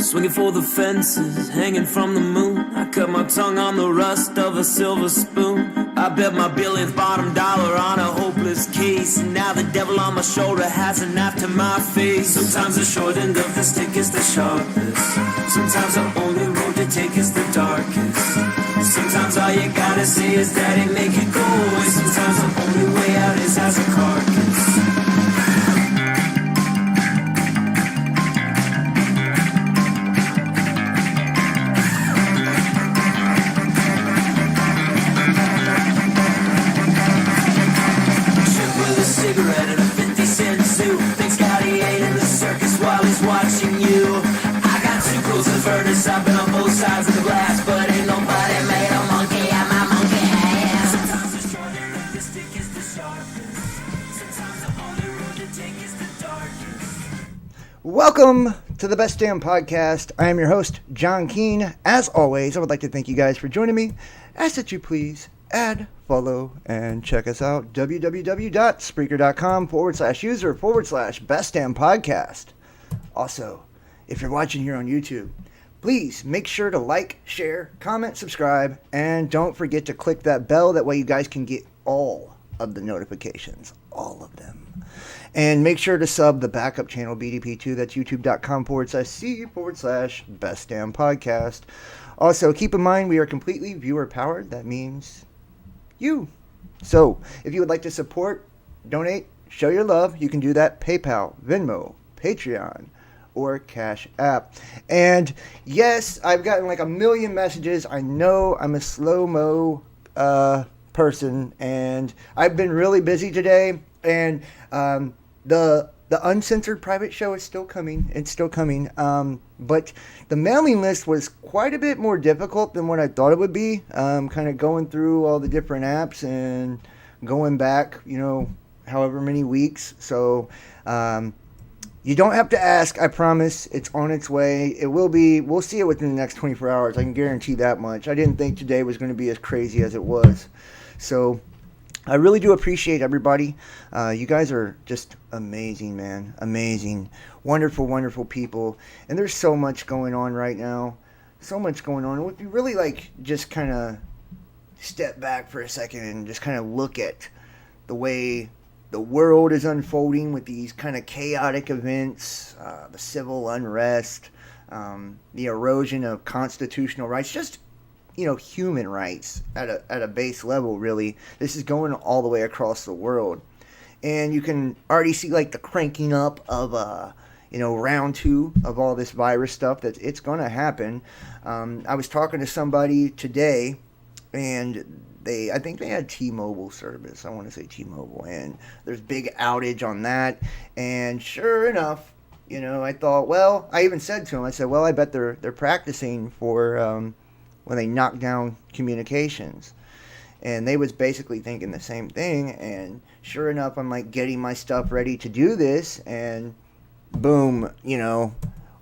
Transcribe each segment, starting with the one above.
swinging for the fences, hanging from the moon. I cut my tongue on the rust of a silver spoon. I bet my billionth bottom dollar on a hopeless case. And now the devil on my shoulder has a knife to my face. Sometimes the short end of the stick is the sharpest. Sometimes the only road to take is the darkest. Sometimes all you gotta say is daddy, make it go away. Sometimes the only way out is as a carcass. Cigarette and a 50-cent suit. Thanks God he ain't in the circus while he's watching you. I got too close to furnace. I've been on both sides of the glass, but ain't nobody made a monkey out my monkey ass. Sometimes the short end of the stick is the sharpest. Sometimes the only road to take is the darkest. Welcome to the Best Damn Podcast. I am your host, John Keane. As always, I would like to thank you guys for joining me. Ask that you please add, follow, and check us out. www.spreaker.com/user/Best Damn Podcast. Also, if you're watching here on YouTube, please make sure to like, share, comment, subscribe, and don't forget to click that bell. That way you guys can get all of the notifications. All of them. And make sure to sub the backup channel, BDP2. That's youtube.com/C/Best Damn Podcast. Also, keep in mind we are completely viewer powered. That means you. So, if you would like to support, donate, show your love, you can do that PayPal, Venmo, Patreon, or Cash App. And yes, I've gotten like a million messages. I know I'm a slow-mo person, and I've been really busy today. And the uncensored private show is still coming. It's still coming. But the mailing list was quite a bit more difficult than what I thought it would be. Kind of going through all the different apps and going back, however many weeks. So you don't have to ask. I promise. It's on its way. It will be. We'll see it within the next 24 hours. I can guarantee that much. I didn't think today was going to be as crazy as it was. So I really do appreciate everybody. You guys are just amazing, man. Amazing. Wonderful, wonderful people. And there's so much going on right now. So much going on. If you really just kind of step back for a second and just kind of look at the way the world is unfolding with these kind of chaotic events, the civil unrest, the erosion of constitutional rights, just human rights at a base level, really. This is going all the way across the world. And you can already see the cranking up of round 2 of all this virus stuff. That it's going to happen. I was talking to somebody today, and I think they had T-Mobile service. I want to say T-Mobile, and there's big outage on that. And sure enough, I thought, I even said to him, I said, I bet they're practicing for when they knock down communications. And they was basically thinking the same thing. And sure enough, I'm getting my stuff ready to do this, and boom,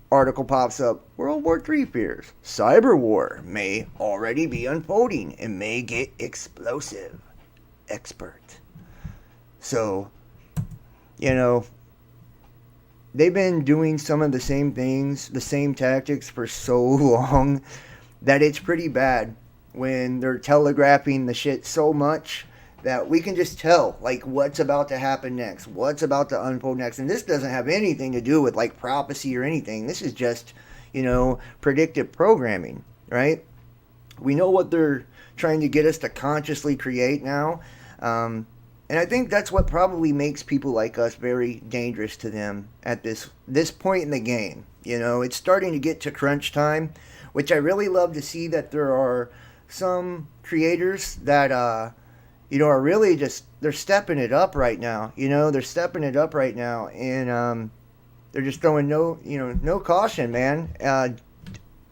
article pops up. World War III fears. Cyber war may already be unfolding and may get explosive. Expert. So, they've been doing some of the same things, the same tactics for so long that it's pretty bad when they're telegraphing the shit so much that we can just tell, what's about to happen next, what's about to unfold next. And this doesn't have anything to do with, prophecy or anything. This is just, predictive programming, right? We know what they're trying to get us to consciously create now. And I think that's what probably makes people like us very dangerous to them at this point in the game. It's starting to get to crunch time, which I really love to see that there are some creators that, are really just, they're stepping it up right now. They're stepping it up right now, and they're just throwing no caution, man.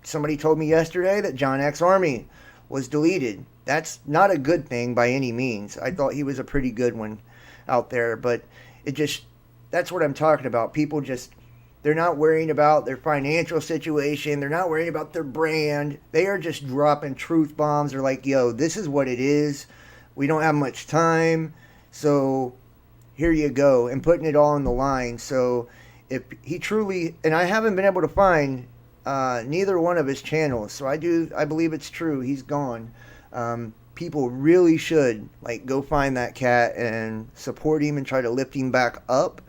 Somebody told me yesterday that John X. Army was deleted. That's not a good thing by any means. I thought he was a pretty good one out there, but that's what I'm talking about. People they're not worrying about their financial situation. They're not worrying about their brand. They are just dropping truth bombs. They're like, yo, this is what it is. We don't have much time. So here you go. And putting it all on the line. So if he truly, and I haven't been able to find neither one of his channels. So I believe it's true. He's gone. People really should like go find that cat and support him and try to lift him back up,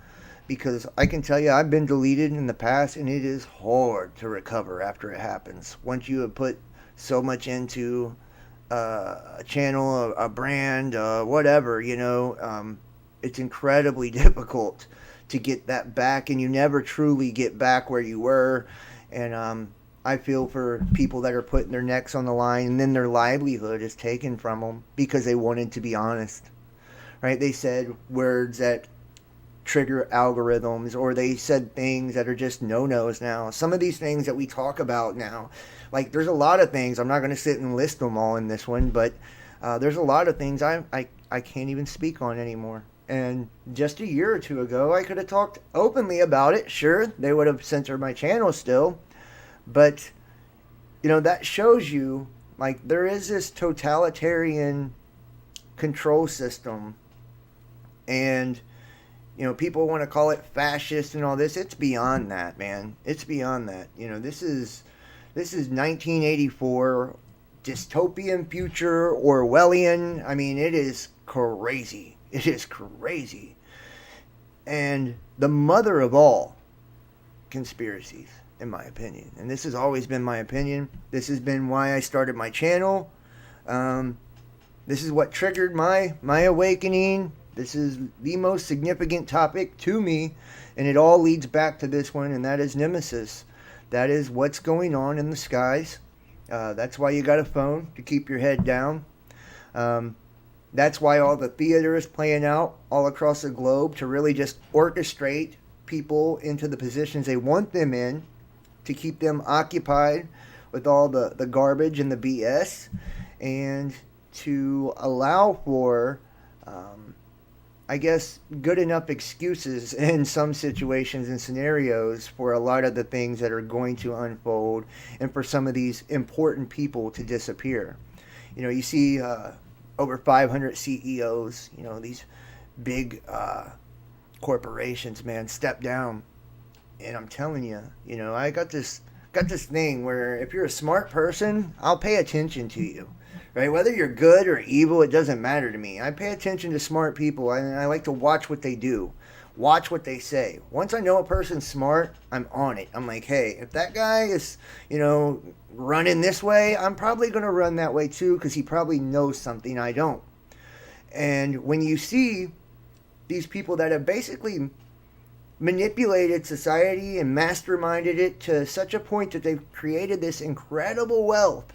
because I can tell you I've been deleted in the past and it is hard to recover after it happens. Once you have put so much into a channel, a brand, whatever, it's incredibly difficult to get that back, and you never truly get back where you were. And I feel for people that are putting their necks on the line and then their livelihood is taken from them because they wanted to be honest, right? They said words that trigger algorithms, or they said things that are just no-nos now. Some of these things that we talk about now, like there's a lot of things, I'm not going to sit and list them all in this one, but there's a lot of things I can't even speak on anymore. And just a year or two ago, I could have talked openly about it. Sure, they would have censored my channel still. But, that shows you, like, there is this totalitarian control system. And, people want to call it fascist and all this. It's beyond that, man. It's beyond that. This is 1984, dystopian future, Orwellian. I mean, it is crazy. It is crazy. And the mother of all conspiracies, in my opinion. And this has always been my opinion. This has been why I started my channel. This is what triggered my awakening. This is the most significant topic to me. And it all leads back to this one, and that is Nemesis. That is what's going on in the skies. That's why you got a phone, to keep your head down. That's why all the theater is playing out all across the globe, to really just orchestrate people into the positions they want them in, to keep them occupied with all the garbage and the BS, and to allow for, I guess, good enough excuses in some situations and scenarios for a lot of the things that are going to unfold, and for some of these important people to disappear. You see over 500 CEOs, these big corporations, man, step down. And I'm telling you, I got this thing where if you're a smart person, I'll pay attention to you, right? Whether you're good or evil, it doesn't matter to me. I pay attention to smart people, and I like to watch what they do, watch what they say. Once I know a person's smart, I'm on it. I'm like, hey, if that guy is, running this way, I'm probably going to run that way too, because he probably knows something I don't. And when you see these people that have basically manipulated society and masterminded it to such a point that they've created this incredible wealth,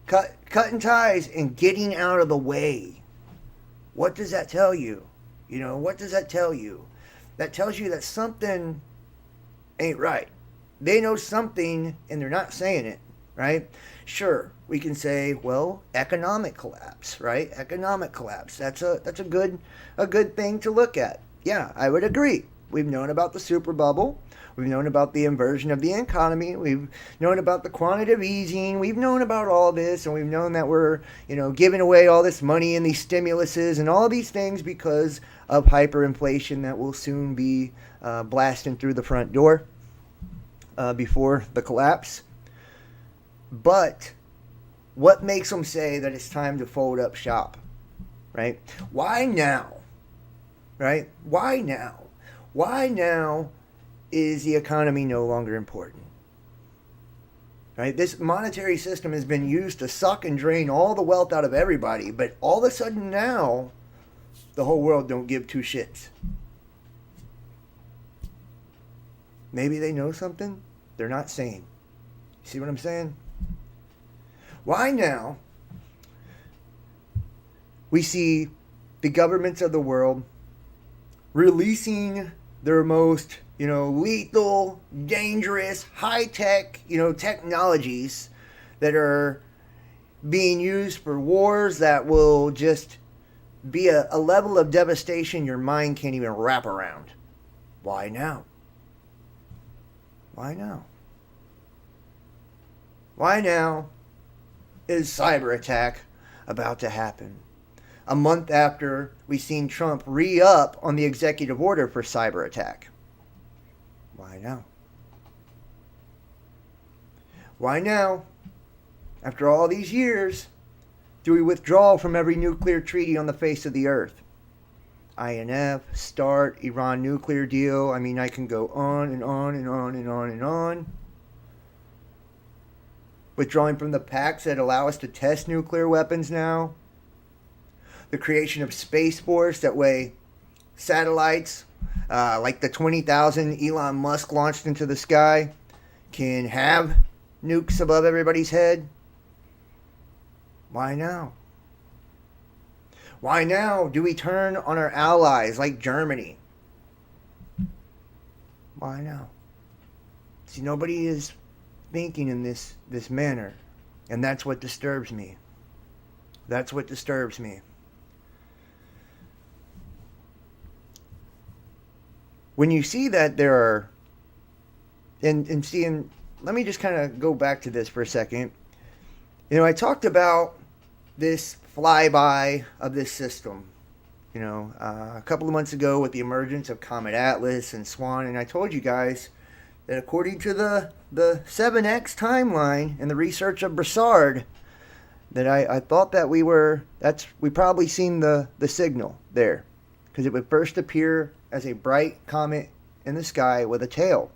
cutting ties and getting out of the way. What does that tell you? What does that tell you? That tells you that something ain't right. They know something and they're not saying it, right? Sure, we can say, well, economic collapse, right? Economic collapse. That's a good thing to look at. Yeah, I would agree. We've known about the super bubble. We've known about the inversion of the economy. We've known about the quantitative easing. We've known about all this, and we've known that we're, giving away all this money and these stimuluses and all these things because of hyperinflation that will soon be blasting through the front door before the collapse. But what makes them say that it's time to fold up shop, right? Why now? Right? Why now? Why now is the economy no longer important? Right? This monetary system has been used to suck and drain all the wealth out of everybody, but all of a sudden now, the whole world don't give two shits. Maybe they know something they're not saying. See what I'm saying? Why now we see the governments of the world releasing their most, lethal, dangerous, high-tech, technologies that are being used for wars that will just be a level of devastation your mind can't even wrap around. Why now? Why now? Why now is cyber attack about to happen? A month after we've seen Trump re-up on the executive order for cyber attack. Why now? Why now, after all these years, do we withdraw from every nuclear treaty on the face of the earth? INF, START, Iran nuclear deal. I mean, I can go on and on and on and on and on. Withdrawing from the pacts that allow us to test nuclear weapons now. The creation of Space Force, that way satellites, like the 20,000 Elon Musk launched into the sky, can have nukes above everybody's head. Why now? Why now do we turn on our allies like Germany? Why now? See, nobody is thinking in this manner, and that's what disturbs me. That's what disturbs me. When you see that there are, and seeing, let me just kind of go back to this for a second. You know, I talked about this flyby of this system, you know, a couple of months ago with the emergence of Comet Atlas and Swan, and I told you guys that according to the 7X timeline and the research of Broussard, that I thought that we probably seen the signal there, because it would first appear as a bright comet in the sky with a tail.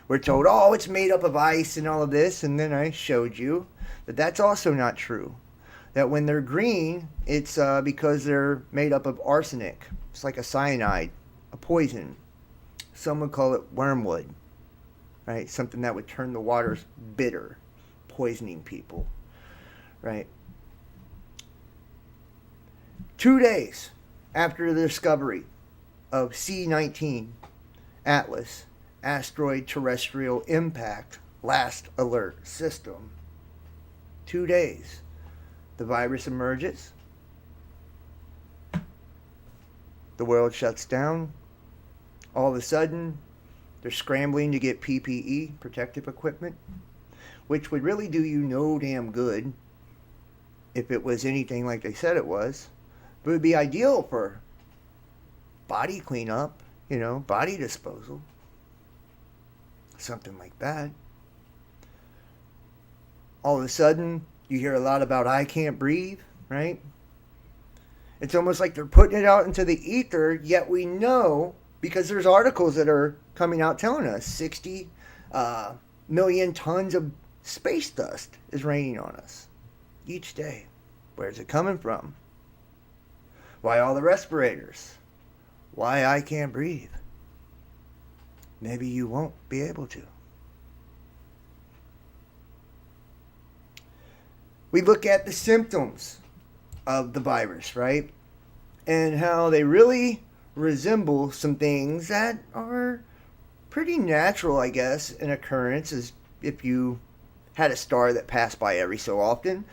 We're told, oh, it's made up of ice and all of this, and then I showed you that that's also not true. That when they're green, it's because they're made up of arsenic. It's like a cyanide, a poison. Some would call it wormwood, right? Something that would turn the waters bitter, poisoning people, right? 2 days after the discovery of C-19 Atlas asteroid terrestrial impact last alert system, 2 days, the virus emerges, the world shuts down. All of a sudden, they're scrambling to get PPE, protective equipment, which would really do you no damn good if it was anything like they said it was. But it would be ideal for body cleanup, you know, body disposal, something like that. All of a sudden, you hear a lot about I can't breathe, right? It's almost like they're putting it out into the ether, yet we know, because there's articles that are coming out telling us 60 million tons of space dust is raining on us each day. Where's it coming from? Why all the respirators? Why I can't breathe? Maybe you won't be able to. We look at the symptoms of the virus, right? And how they really resemble some things that are pretty natural, I guess, in occurrence, as if you had a star that passed by every so often.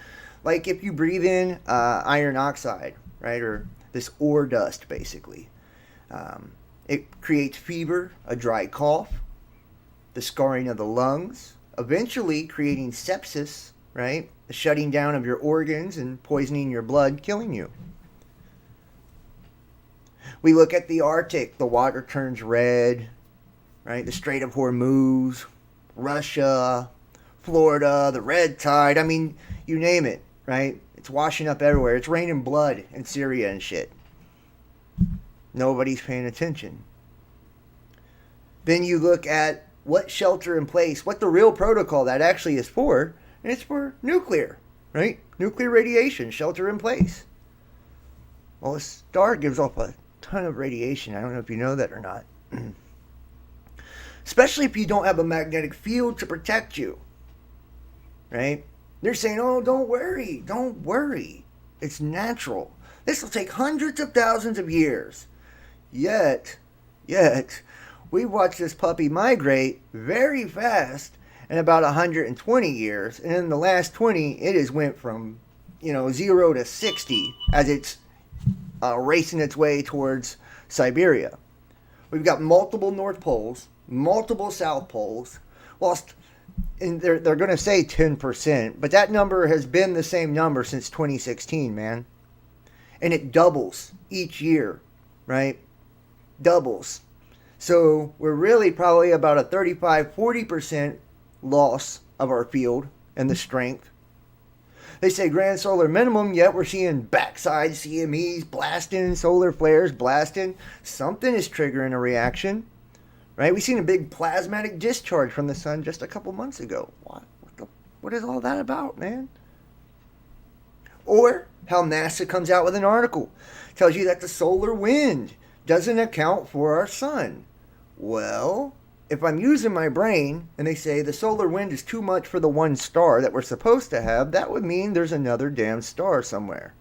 Like if you breathe in iron oxide, right? Or this ore dust, basically. It creates fever, a dry cough, the scarring of the lungs, eventually creating sepsis, right? The shutting down of your organs and poisoning your blood, killing you. We look at the Arctic, the water turns red, right? The Strait of Hormuz, Russia, Florida, the red tide. I mean, you name it, right? It's washing up everywhere. It's raining blood in Syria and shit. Nobody's paying attention. Then you look at what shelter in place, what the real protocol that actually is for, and it's for nuclear, right? Nuclear radiation, shelter in place. Well, a star gives off a ton of radiation. I don't know if you know that or not. Especially if you don't have a magnetic field to protect you, right? They're saying, oh, don't worry. It's natural. This will take hundreds of thousands of years. Yet, we watch this puppy migrate very fast in about 120 years. And in the last 20, it has went from, 0 to 60 as it's racing its way towards Siberia. We've got multiple North Poles, multiple South Poles, and they're going to say 10%, but that number has been the same number since 2016, man. And it doubles each year, right? Doubles. So we're really probably about a 35-40% loss of our field and the strength. They say grand solar minimum, yet we're seeing backside CMEs blasting, solar flares blasting. Something is triggering a reaction, right? We've seen a big plasmatic discharge from the sun just a couple months ago. What is all that about, man? Or how NASA comes out with an article, tells you that the solar wind doesn't account for our sun. Well, if I'm using my brain and they say the solar wind is too much for the one star that we're supposed to have, that would mean there's another damn star somewhere.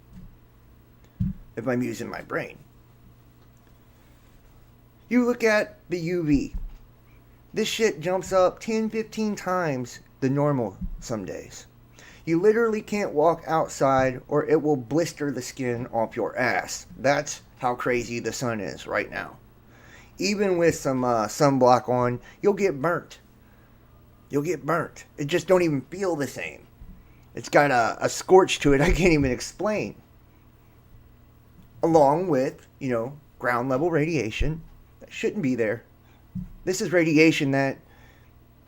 If I'm using my brain. You look at the UV. This shit jumps up 10, 15 times the normal some days. You literally can't walk outside or it will blister the skin off your ass. That's how crazy the sun is right now. Even with some sunblock on, you'll get burnt. You'll get burnt. It just don't even feel the same. It's got a scorch to it I can't even explain. Along with, ground level radiation that shouldn't be there. This is radiation that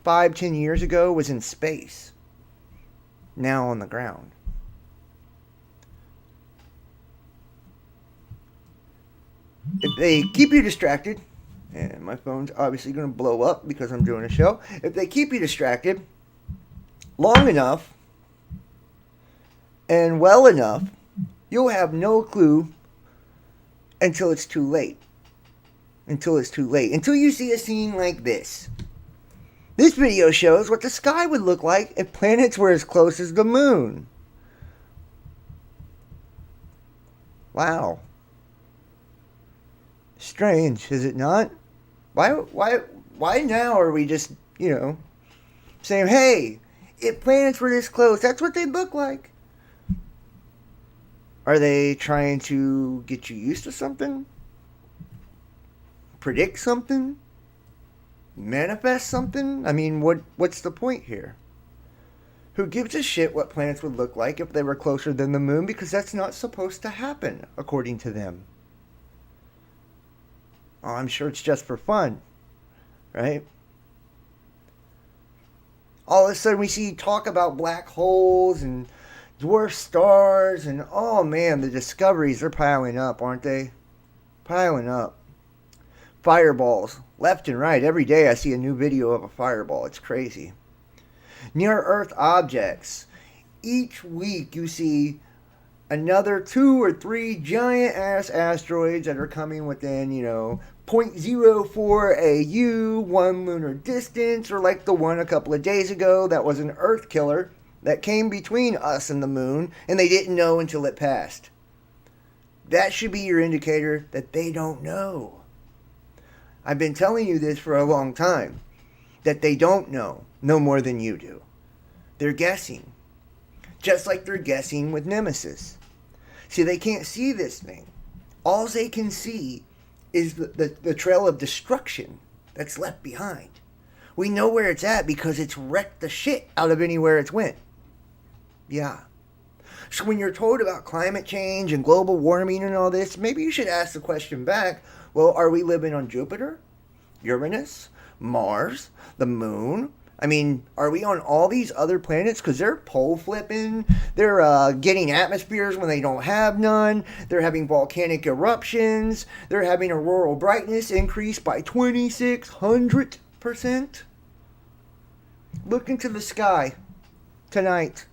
5-10 years ago was in space. Now on the ground. If they keep you distracted, and my phone's obviously going to blow up because I'm doing a show. If they keep you distracted long enough and well enough, you'll have no clue until it's too late. Until it's too late. Until you see a scene like this. This video shows what the sky would look like if planets were as close as the moon. Wow. Strange, is it not? Why now are we just, saying, hey, if planets were this close, that's what they'd look like? Are they trying to get you used to something? Predict something? Manifest something? I mean, what's the point here? Who gives a shit what planets would look like if they were closer than the moon? Because that's not supposed to happen, according to them. Oh, I'm sure it's just for fun, right? All of a sudden we see talk about black holes and dwarf stars and, oh man, the discoveries are piling up, aren't they? Piling up. Fireballs, left and right. Every day I see a new video of a fireball. It's crazy. Near-Earth objects. Each week you see another 2 or 3 giant-ass asteroids that are coming within, 0.04 AU, 1 lunar distance, or like the one a couple of days ago that was an Earth killer that came between us and the moon, and they didn't know until it passed. That should be your indicator that they don't know. I've been telling you this for a long time, that they don't know no more than you do. They're guessing. Just like they're guessing with Nemesis. See, they can't see this thing. All they can see is the trail of destruction that's left behind. We know where it's at because it's wrecked the shit out of anywhere it's went. Yeah. So when you're told about climate change and global warming and all this, maybe you should ask the question back, well, are we living on Jupiter, Uranus, Mars, the moon? I mean, are we on all these other planets? Because they're pole flipping. They're getting atmospheres when they don't have none. They're having volcanic eruptions. They're having auroral brightness increase by 2,600%. Look into the sky tonight.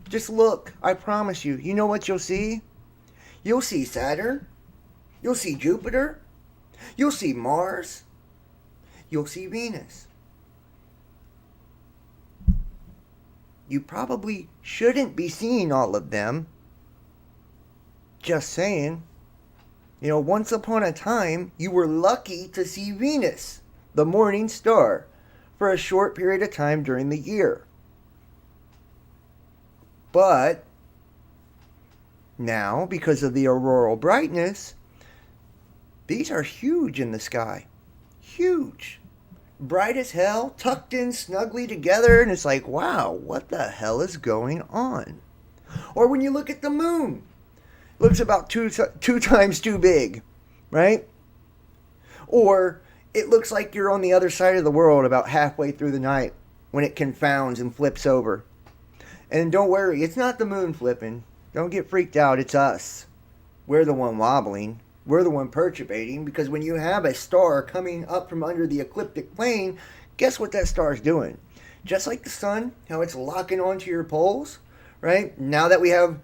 Just look. I promise you. You know what you'll see? You'll see Saturn. You'll see Jupiter. You'll see Mars. You'll see Venus. You probably shouldn't be seeing all of them. Just saying. Once upon a time, you were lucky to see Venus, the morning star, for a short period of time during the year. But now, because of the auroral brightness, these are huge in the sky. Huge. Bright as hell, tucked in snugly together, and it's like, wow, what the hell is going on? Or when you look at the moon, it looks about two times too big, right? Or it looks like you're on the other side of the world about halfway through the night, when it confounds and flips over. And don't worry, it's not the moon flipping. Don't get freaked out, it's us. We're the one wobbling. We're the one perturbating, because when you have a star coming up from under the ecliptic plane, guess what that star is doing? Just like the sun, how it's locking onto your poles, right? Now that we have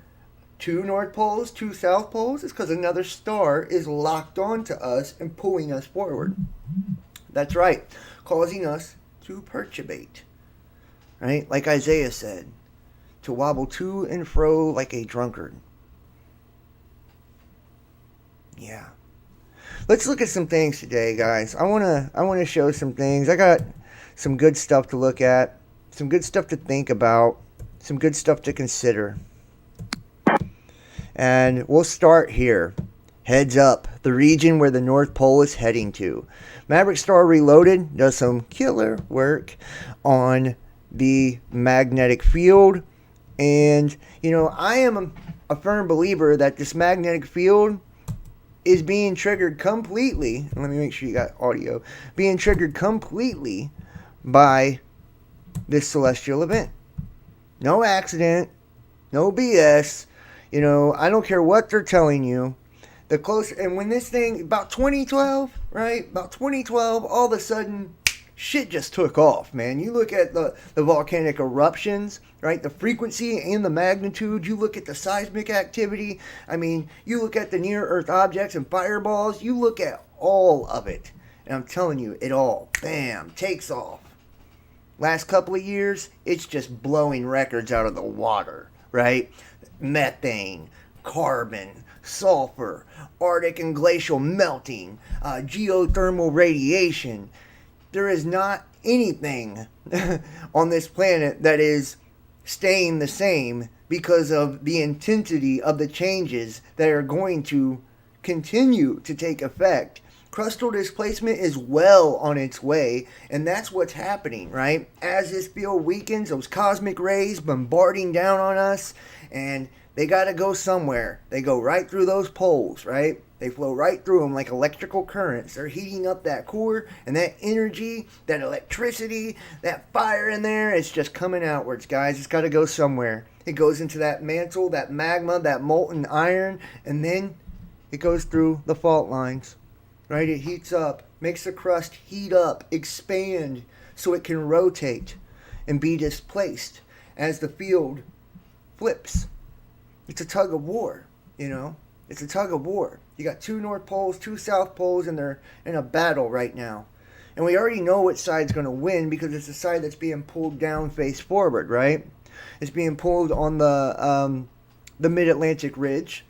2 north poles, 2 south poles, it's because another star is locked onto us and pulling us forward. That's right, causing us to perturbate, right? Like Isaiah said, to wobble to and fro like a drunkard. Yeah. Let's look at some things today, guys. I wanna show some things. I got some good stuff to look at, some good stuff to think about, some good stuff to consider. And we'll start here. Heads up, the region where the North Pole is heading to. Maverick Star Reloaded does some killer work on the magnetic field. And, you know, I am a firm believer that this magnetic field is being triggered completely. Let me make sure you got audio. Being triggered completely by this celestial event. No accident. No BS. You know, I don't care what they're telling you. The close, and when this thing, about 2012, right? About 2012, all of a sudden, shit just took off, man. You look at the volcanic eruptions, right? The frequency and the magnitude. You look at the seismic activity. I mean, you look at the near-Earth objects and fireballs. You look at all of it. And I'm telling you, it all, bam, takes off. Last couple of years, it's just blowing records out of the water, right? Methane, carbon, sulfur, Arctic and glacial melting, geothermal radiation. There is not anything on this planet that is staying the same because of the intensity of the changes that are going to continue to take effect. Crustal displacement is well on its way, and that's what's happening, right? As this field weakens, those cosmic rays bombarding down on us, and they got to go somewhere. They go right through those poles, right? They flow right through them like electrical currents. They're heating up that core, and that energy, that electricity, that fire in there, it's just coming outwards, guys. It's got to go somewhere. It goes into that mantle, that magma, that molten iron, and then it goes through the fault lines, right? It heats up, makes the crust heat up, expand, so it can rotate and be displaced as the field flips. It's a tug of war, you know? It's a tug of war. You got 2 north poles, 2 south poles, and they're in a battle right now. And we already know which side's going to win because it's the side that's being pulled down face forward, right? It's being pulled on the mid-Atlantic ridge.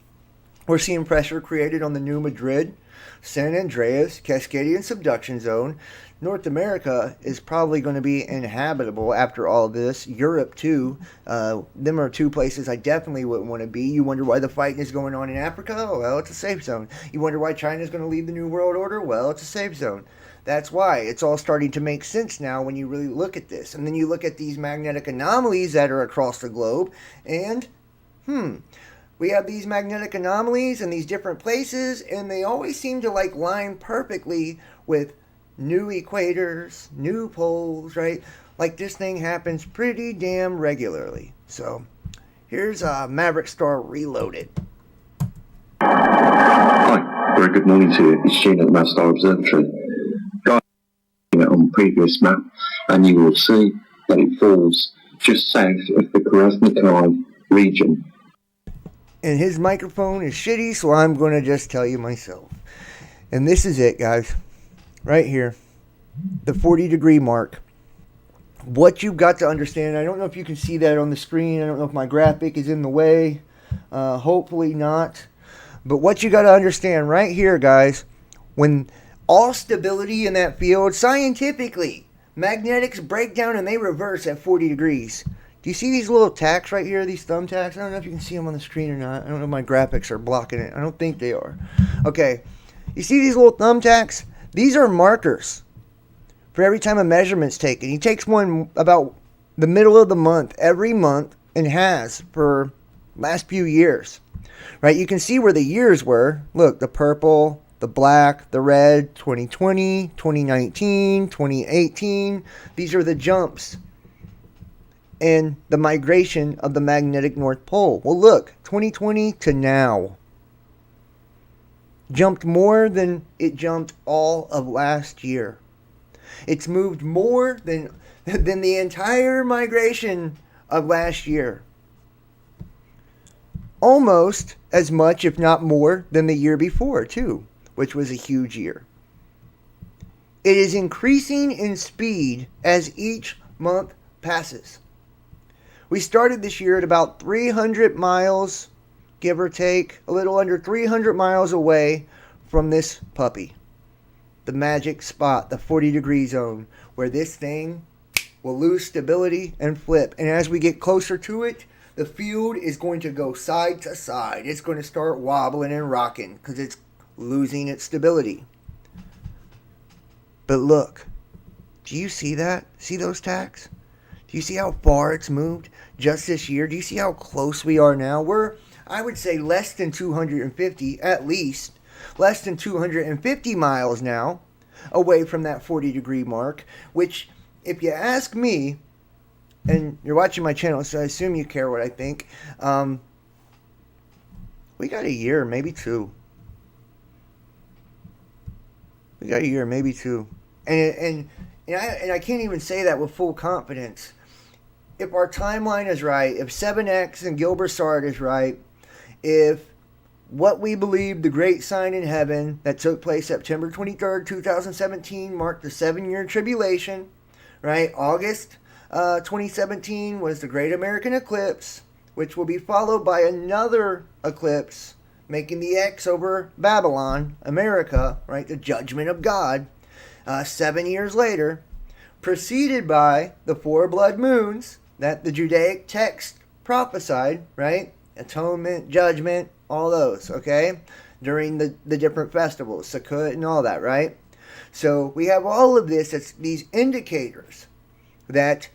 We're seeing pressure created on the New Madrid, San Andreas, Cascadian subduction zone. North America is probably going to be inhabitable after all this. Europe, too. Them are 2 places I definitely wouldn't want to be. You wonder why the fighting is going on in Africa? Well, it's a safe zone. You wonder why China's going to leave the New World Order? Well, it's a safe zone. That's why. It's all starting to make sense now when you really look at this. And then you look at these magnetic anomalies that are across the globe, and, we have these magnetic anomalies in these different places, and they always seem to like line perfectly with new equators, new poles, right? Like this thing happens pretty damn regularly. So here's Maverick Star Reloaded. Hi, very good morning to you. It's Gene at the Mass Star Observatory. Guys, on previous map, and you will see that it falls just south of the Krasnokar region. And his microphone is shitty, so I'm going to just tell you myself. And this is it, guys. Right here. The 40-degree mark. What you've got to understand, I don't know if you can see that on the screen. I don't know if my graphic is in the way. Hopefully not. But what you got to understand right here, guys, when all stability in that field, scientifically, magnetics break down and they reverse at 40 degrees. Do you see these little tacks right here, these thumbtacks? I don't know if you can see them on the screen or not. I don't know if my graphics are blocking it. I don't think they are. Okay. You see these little thumbtacks? These are markers for every time a measurement's taken. He takes one about the middle of the month, every month, and has for last few years. Right? You can see where the years were. Look, the purple, the black, the red, 2020, 2019, 2018. These are the jumps. and the migration of the magnetic North Pole. Well, look, 2020 to now jumped more than it jumped all of last year. It's moved more than the entire migration of last year. Almost as much, if not more, than the year before, too, which was a huge year. It is increasing in speed as each month passes. We started this year at about 300 miles, give or take, a little under 300 miles away from this puppy. The magic spot, the 40-degree zone, where this thing will lose stability and flip. And as we get closer to it, the field is going to go side to side. It's going to start wobbling and rocking because it's losing its stability. But look, do you see that? See those tacks? Do you see how far it's moved just this year? Do you see how close we are now? We're, I would say, less than 250, at least, less than 250 miles now away from that 40-degree mark, which, if you ask me, and you're watching my channel, so I assume you care what I think, we got a year, maybe two. We got a year, maybe two. And I can't even say that with full confidence. If our timeline is right, if 7X and Gil Broussard is right, if what we believe the great sign in heaven that took place September 23rd, 2017 marked the 7-year tribulation, right? August 2017 was the Great American Eclipse, which will be followed by another eclipse, making the X over Babylon, America, right? The judgment of God, 7 years later, preceded by the 4 blood moons that the Judaic text prophesied, right? Atonement, judgment, all those, okay? During the different festivals, Sukkot and all that, right? So we have all of this, it's these indicators that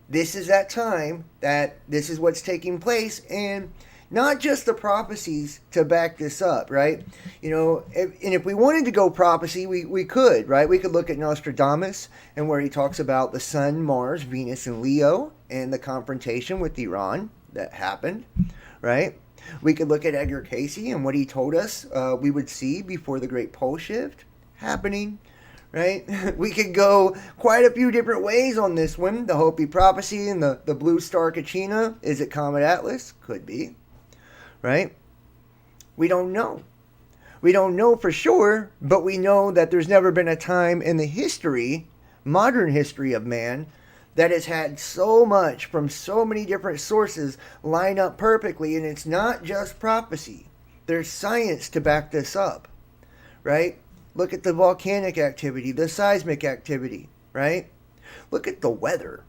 this is that time, that this is what's taking place, and not just the prophecies to back this up, right? You know, if we wanted to go prophecy, we could, right? We could look at Nostradamus and where he talks about the sun, Mars, Venus, and Leo, and the confrontation with Iran that happened, right? We could look at Edgar Cayce and what he told us we would see before the Great Pole Shift happening, right? We could go quite a few different ways on this one. The Hopi prophecy and the blue star Kachina. Is it Comet Atlas? Could be, right? We don't know. We don't know for sure, but we know that there's never been a time in the history, modern history of man, that has had so much from so many different sources line up perfectly. And it's not just prophecy. There's science to back this up, right? Look at the volcanic activity, the seismic activity, right? Look at the weather.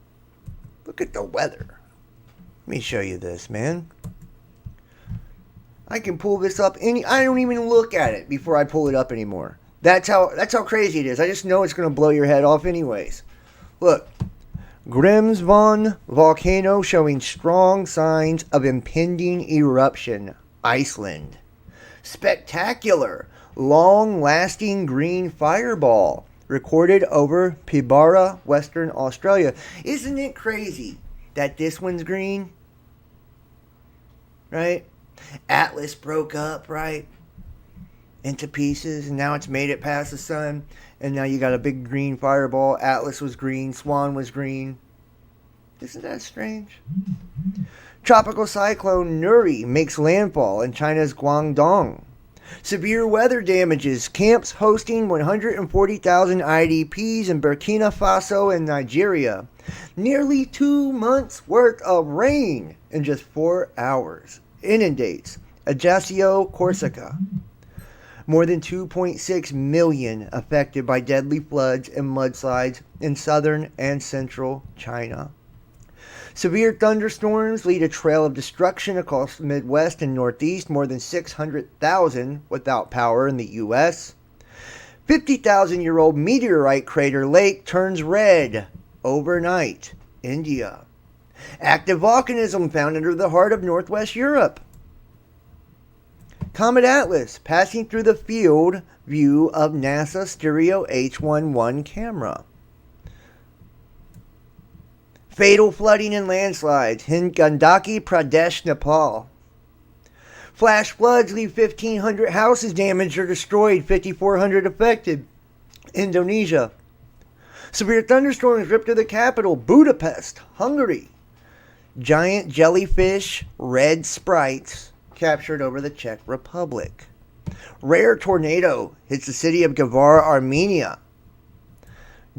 Look at the weather. Let me show you this, man. I can pull this up I don't even look at it before I pull it up anymore. That's how crazy it is. I just know it's going to blow your head off anyways. Look. Grimsvon volcano showing strong signs of impending eruption. Iceland. Spectacular, long-lasting green fireball recorded over Pilbara, Western Australia. Isn't it crazy that this one's green? Right? Atlas broke up, right? Into pieces, and now it's made it past the sun. And now you got a big green fireball. Atlas was green. Swan was green. Isn't that strange? Tropical cyclone Nuri makes landfall in China's Guangdong. Severe weather damages camps hosting 140,000 IDPs in Burkina Faso and Nigeria. Nearly 2 months worth of rain in just 4 hours. Inundates Ajaccio, Corsica. More than 2.6 million affected by deadly floods and mudslides in southern and central China. Severe thunderstorms lead a trail of destruction across the Midwest and Northeast. More than 600,000 without power in the U.S. 50,000-year-old meteorite crater lake turns red overnight. India. Active volcanism found under the heart of Northwest Europe. Comet Atlas passing through the field view of NASA Stereo H11 camera. Fatal flooding and landslides in Gandaki Pradesh, Nepal. Flash floods leave 1,500 houses damaged or destroyed, 5,400 affected. Indonesia. Severe thunderstorms rip through the capital, Budapest, Hungary. Giant jellyfish, red sprites, captured over the Czech Republic. Rare tornado hits the city of Gvar, Armenia.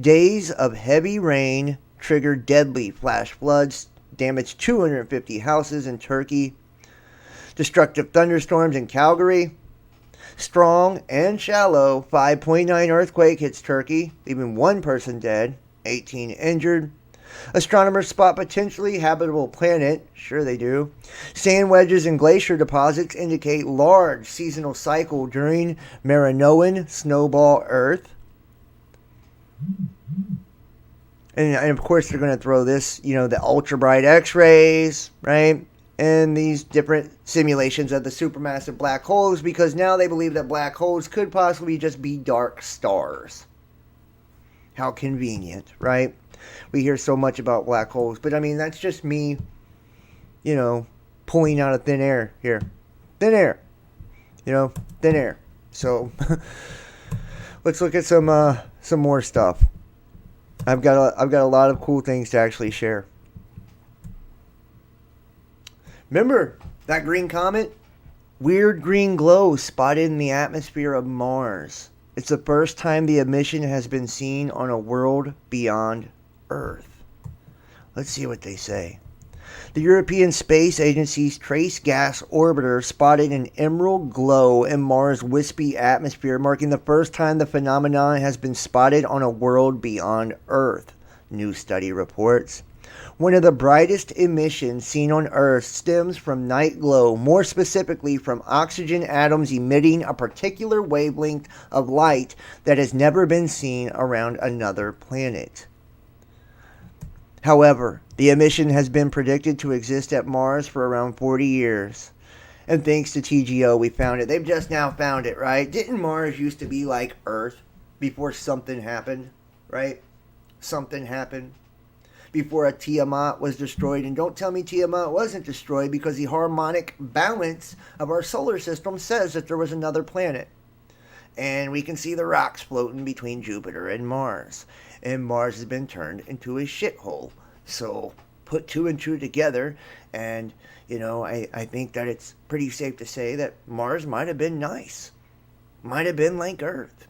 Days of heavy rain triggered deadly flash floods, damaged 250 houses in Turkey. Destructive thunderstorms in Calgary. Strong and shallow 5.9 earthquake hits Turkey, leaving 1 person dead, 18 injured. Astronomers spot potentially habitable planet. Sure they do. Sand wedges and glacier deposits indicate large seasonal cycle during Marinoan snowball Earth. And of course they're going to throw this, the ultra bright X-rays, right? And these different simulations of the supermassive black holes, because now they believe that black holes could possibly just be dark stars. How convenient, right? We hear so much about black holes, but I mean, that's just me, pulling out of thin air here. Thin air. Thin air. So, let's look at some more stuff. I've got a lot of cool things to actually share. Remember that green comet? Weird green glow spotted in the atmosphere of Mars. It's the first time the emission has been seen on a world beyond Earth. Let's see what they say. The European Space Agency's Trace Gas Orbiter spotted an emerald glow in Mars' wispy atmosphere, marking the first time the phenomenon has been spotted on a world beyond Earth, new study reports. One of the brightest emissions seen on Earth stems from night glow, more specifically from oxygen atoms emitting a particular wavelength of light that has never been seen around another planet. However, the emission has been predicted to exist at Mars for around 40 years. And thanks to TGO, we found it. They've just now found it, right? Didn't Mars used to be like Earth before something happened, right? Something happened. Before a Tiamat was destroyed. And don't tell me Tiamat wasn't destroyed, because the harmonic balance of our solar system says that there was another planet. And we can see the rocks floating between Jupiter and Mars. And Mars has been turned into a shithole. So put 2 and 2 together, and I think that it's pretty safe to say that Mars might have been nice. Might have been like Earth.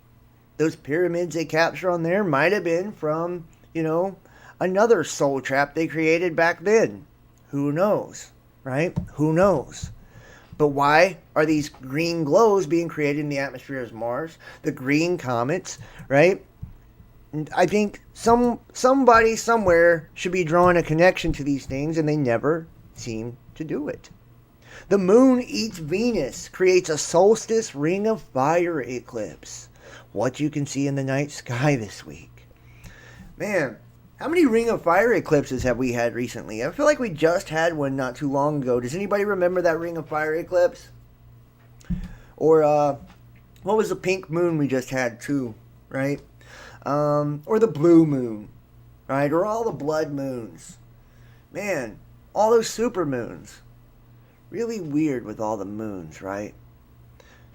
Those pyramids they capture on there might have been from, another soul trap they created back then. Who knows, right? Who knows? But why are these green glows being created in the atmosphere of Mars? The green comets, right? And I think somebody somewhere should be drawing a connection to these things, and they never seem to do it. The moon eats Venus, creates a solstice ring of fire eclipse. What you can see in the night sky this week. Man, how many ring of fire eclipses have we had recently? I feel like we just had one not too long ago. Does anybody remember that ring of fire eclipse? Or what was the pink moon we just had too, right? Or the blue moon, right? Or all the blood moons. Man, all those super moons. Really weird with all the moons, right?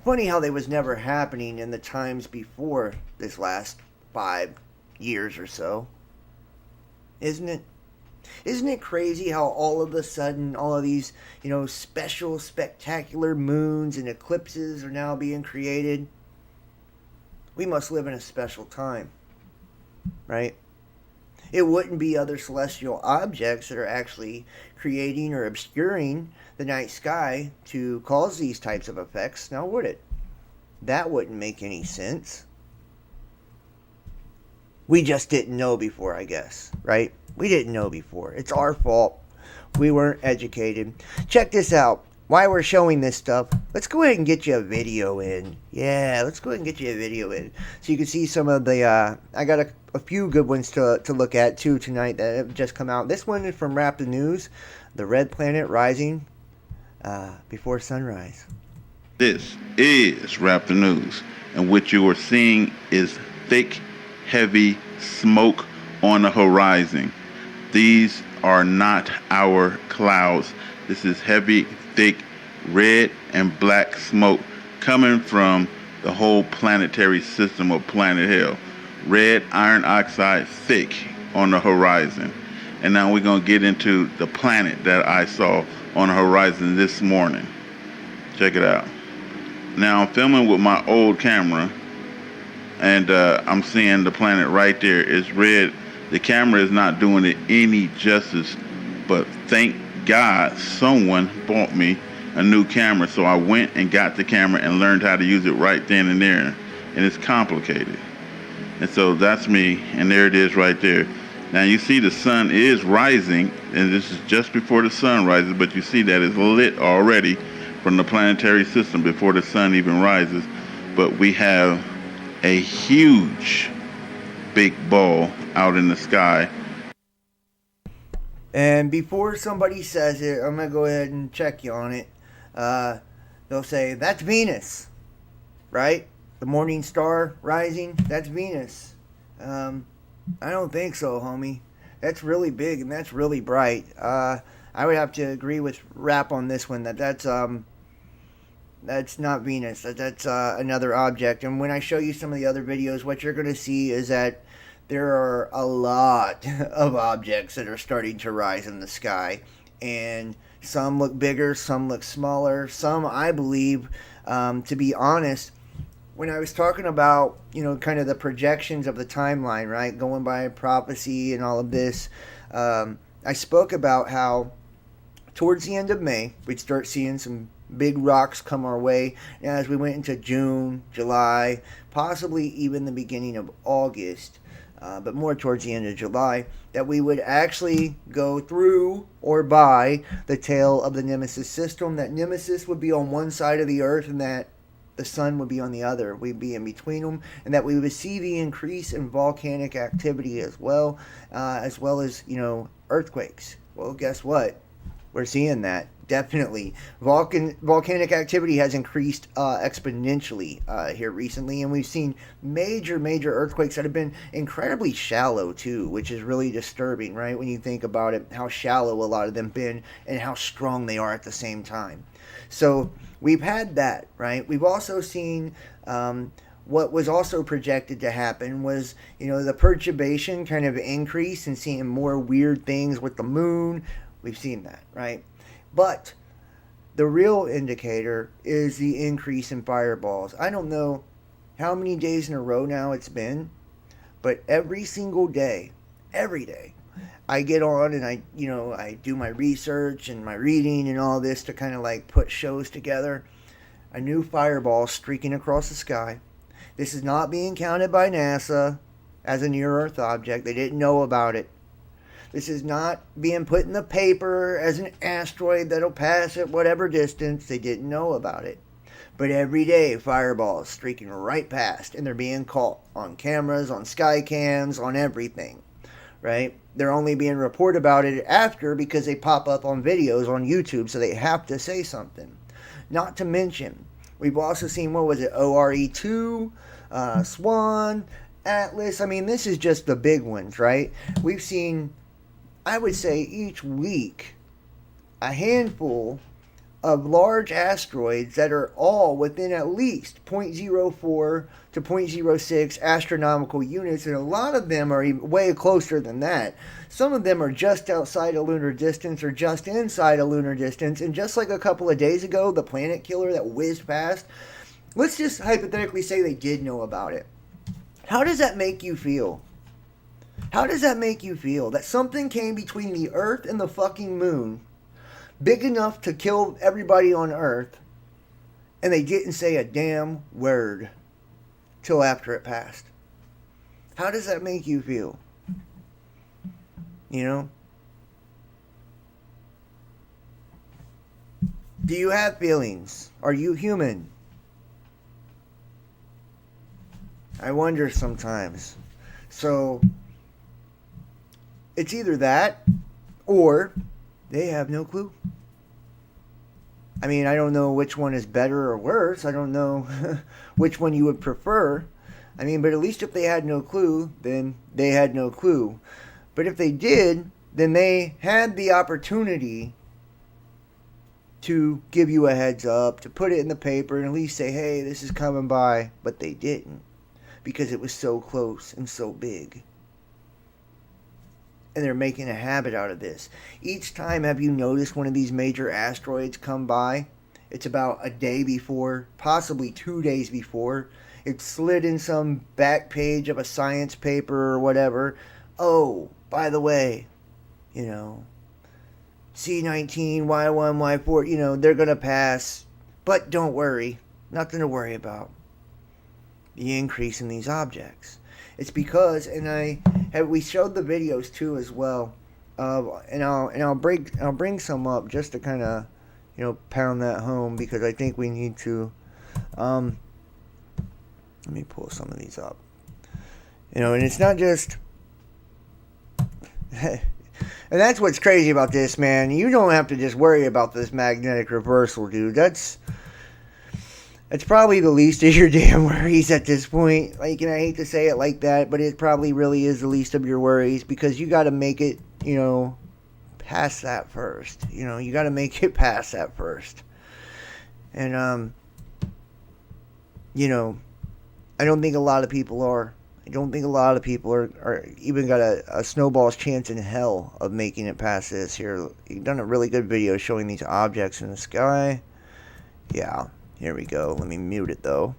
Funny how they was never happening in the times before this last 5 years or so. Isn't it? Isn't it crazy how all of a sudden all of these, special, spectacular moons and eclipses are now being created? We must live in a special time, right? It wouldn't be other celestial objects that are actually creating or obscuring the night sky to cause these types of effects, now would it? That wouldn't make any sense. We just didn't know before, I guess, right? We didn't know before. It's our fault. We weren't educated. Check this out. Why we're showing this stuff, let's go ahead and get you a video in. Yeah, let's go ahead and get you a video in. So you can see some of the, I got a few good ones to look at too tonight that have just come out. This one is from Raptor News, the red planet rising before sunrise. This is Raptor News, and what you are seeing is thick, heavy smoke on the horizon. These are not our clouds. This is heavy, thick, red and black smoke coming from the whole planetary system of planet Hell. Red iron oxide thick on the horizon. And now we're going to get into the planet that I saw on the horizon this morning. Check it out. Now I'm filming with my old camera, and I'm seeing the planet right there. It's red. The camera is not doing it any justice, but thank God someone bought me a new camera. So I went and got the camera and learned how to use it right then and there. And it's complicated. And so that's me, and there it is right there. Now you see the sun is rising, and this is just before the sun rises, but you see that it's lit already from the planetary system before the sun even rises. But we have a huge big ball out in the sky. And before somebody says it, I'm going to go ahead and check you on it. They'll say, that's Venus, right? The morning star rising, that's Venus. I don't think so, homie. That's really big and that's really bright. I would have to agree with Rap on this one, that's not Venus. That's another object. And when I show you some of the other videos, what you're going to see is that there are a lot of objects that are starting to rise in the sky. And some look bigger, some look smaller. Some, I believe, to be honest, when I was talking about, kind of the projections of the timeline, right, going by prophecy and all of this, I spoke about how towards the end of May, we'd start seeing some big rocks come our way. And as we went into June, July, possibly even the beginning of August, but more towards the end of July, that we would actually go through or by the tail of the Nemesis system, that Nemesis would be on one side of the Earth and that the sun would be on the other. We'd be in between them, and that we would see the increase in volcanic activity as well as, earthquakes. Well, guess what? We're seeing that. Definitely. Volcanic activity has increased exponentially here recently, and we've seen major earthquakes that have been incredibly shallow too, which is really disturbing, right? When you think about it, how shallow a lot of them been and how strong they are at the same time. So we've had that, right? We've also seen what was also projected to happen was, the perturbation kind of increase and seeing more weird things with the moon. We've seen that, right? But the real indicator is the increase in fireballs. I don't know how many days in a row now it's been, but every single day, every day, I get on and I do my research and my reading and all this to kind of like put shows together. A new fireball streaking across the sky. This is not being counted by NASA as a near-Earth object. They didn't know about it. This is not being put in the paper as an asteroid that'll pass at whatever distance. They didn't know about it. But every day, fireballs streaking right past, and they're being caught on cameras, on sky cams, on everything, right? They're only being reported about it after because they pop up on videos on YouTube, so they have to say something. Not to mention, we've also seen, ORE2, Swan, Atlas. I mean, this is just the big ones, right? We've seen, I would say, each week a handful of large asteroids that are all within at least 0.04 to 0.06 astronomical units, and a lot of them are even way closer than that. Some of them are just outside of lunar distance or just inside of lunar distance, and just like a couple of days ago, the planet killer that whizzed past, let's just hypothetically say they did know about it. How does that make you feel? How does that make you feel? That something came between the Earth and the fucking moon, big enough to kill everybody on Earth, and they didn't say a damn word till after it passed. How does that make you feel? Do you have feelings? Are you human? I wonder sometimes. So, it's either that, or they have no clue. I mean, I don't know which one is better or worse. I don't know which one you would prefer. But at least if they had no clue, then they had no clue. But if they did, then they had the opportunity to give you a heads up, to put it in the paper, and at least say, hey, this is coming by. But they didn't, because it was so close and so big. And they're making a habit out of this. Each time, have you noticed one of these major asteroids come by? It's about a day before, possibly 2 days before. It's slid in some back page of a science paper or whatever. Oh, by the way, C19, Y1, Y4, they're going to pass. But don't worry, nothing to worry about. The increase in these objects. It's because, we showed the videos too as well, and I'll bring some up just to kind of, pound that home, because I think we need to. Let me pull some of these up. And it's not just. And that's what's crazy about this, man. You don't have to just worry about this magnetic reversal, dude. That's probably the least of your damn worries at this point. And I hate to say it like that, but it probably really is the least of your worries, because you got to make it, past that first. You got to make it past that first. And, I don't think a lot of people are. I don't think a lot of people are even got a snowball's chance in hell of making it past this here. You've done a really good video showing these objects in the sky. Yeah, here we go. Let me mute it, though.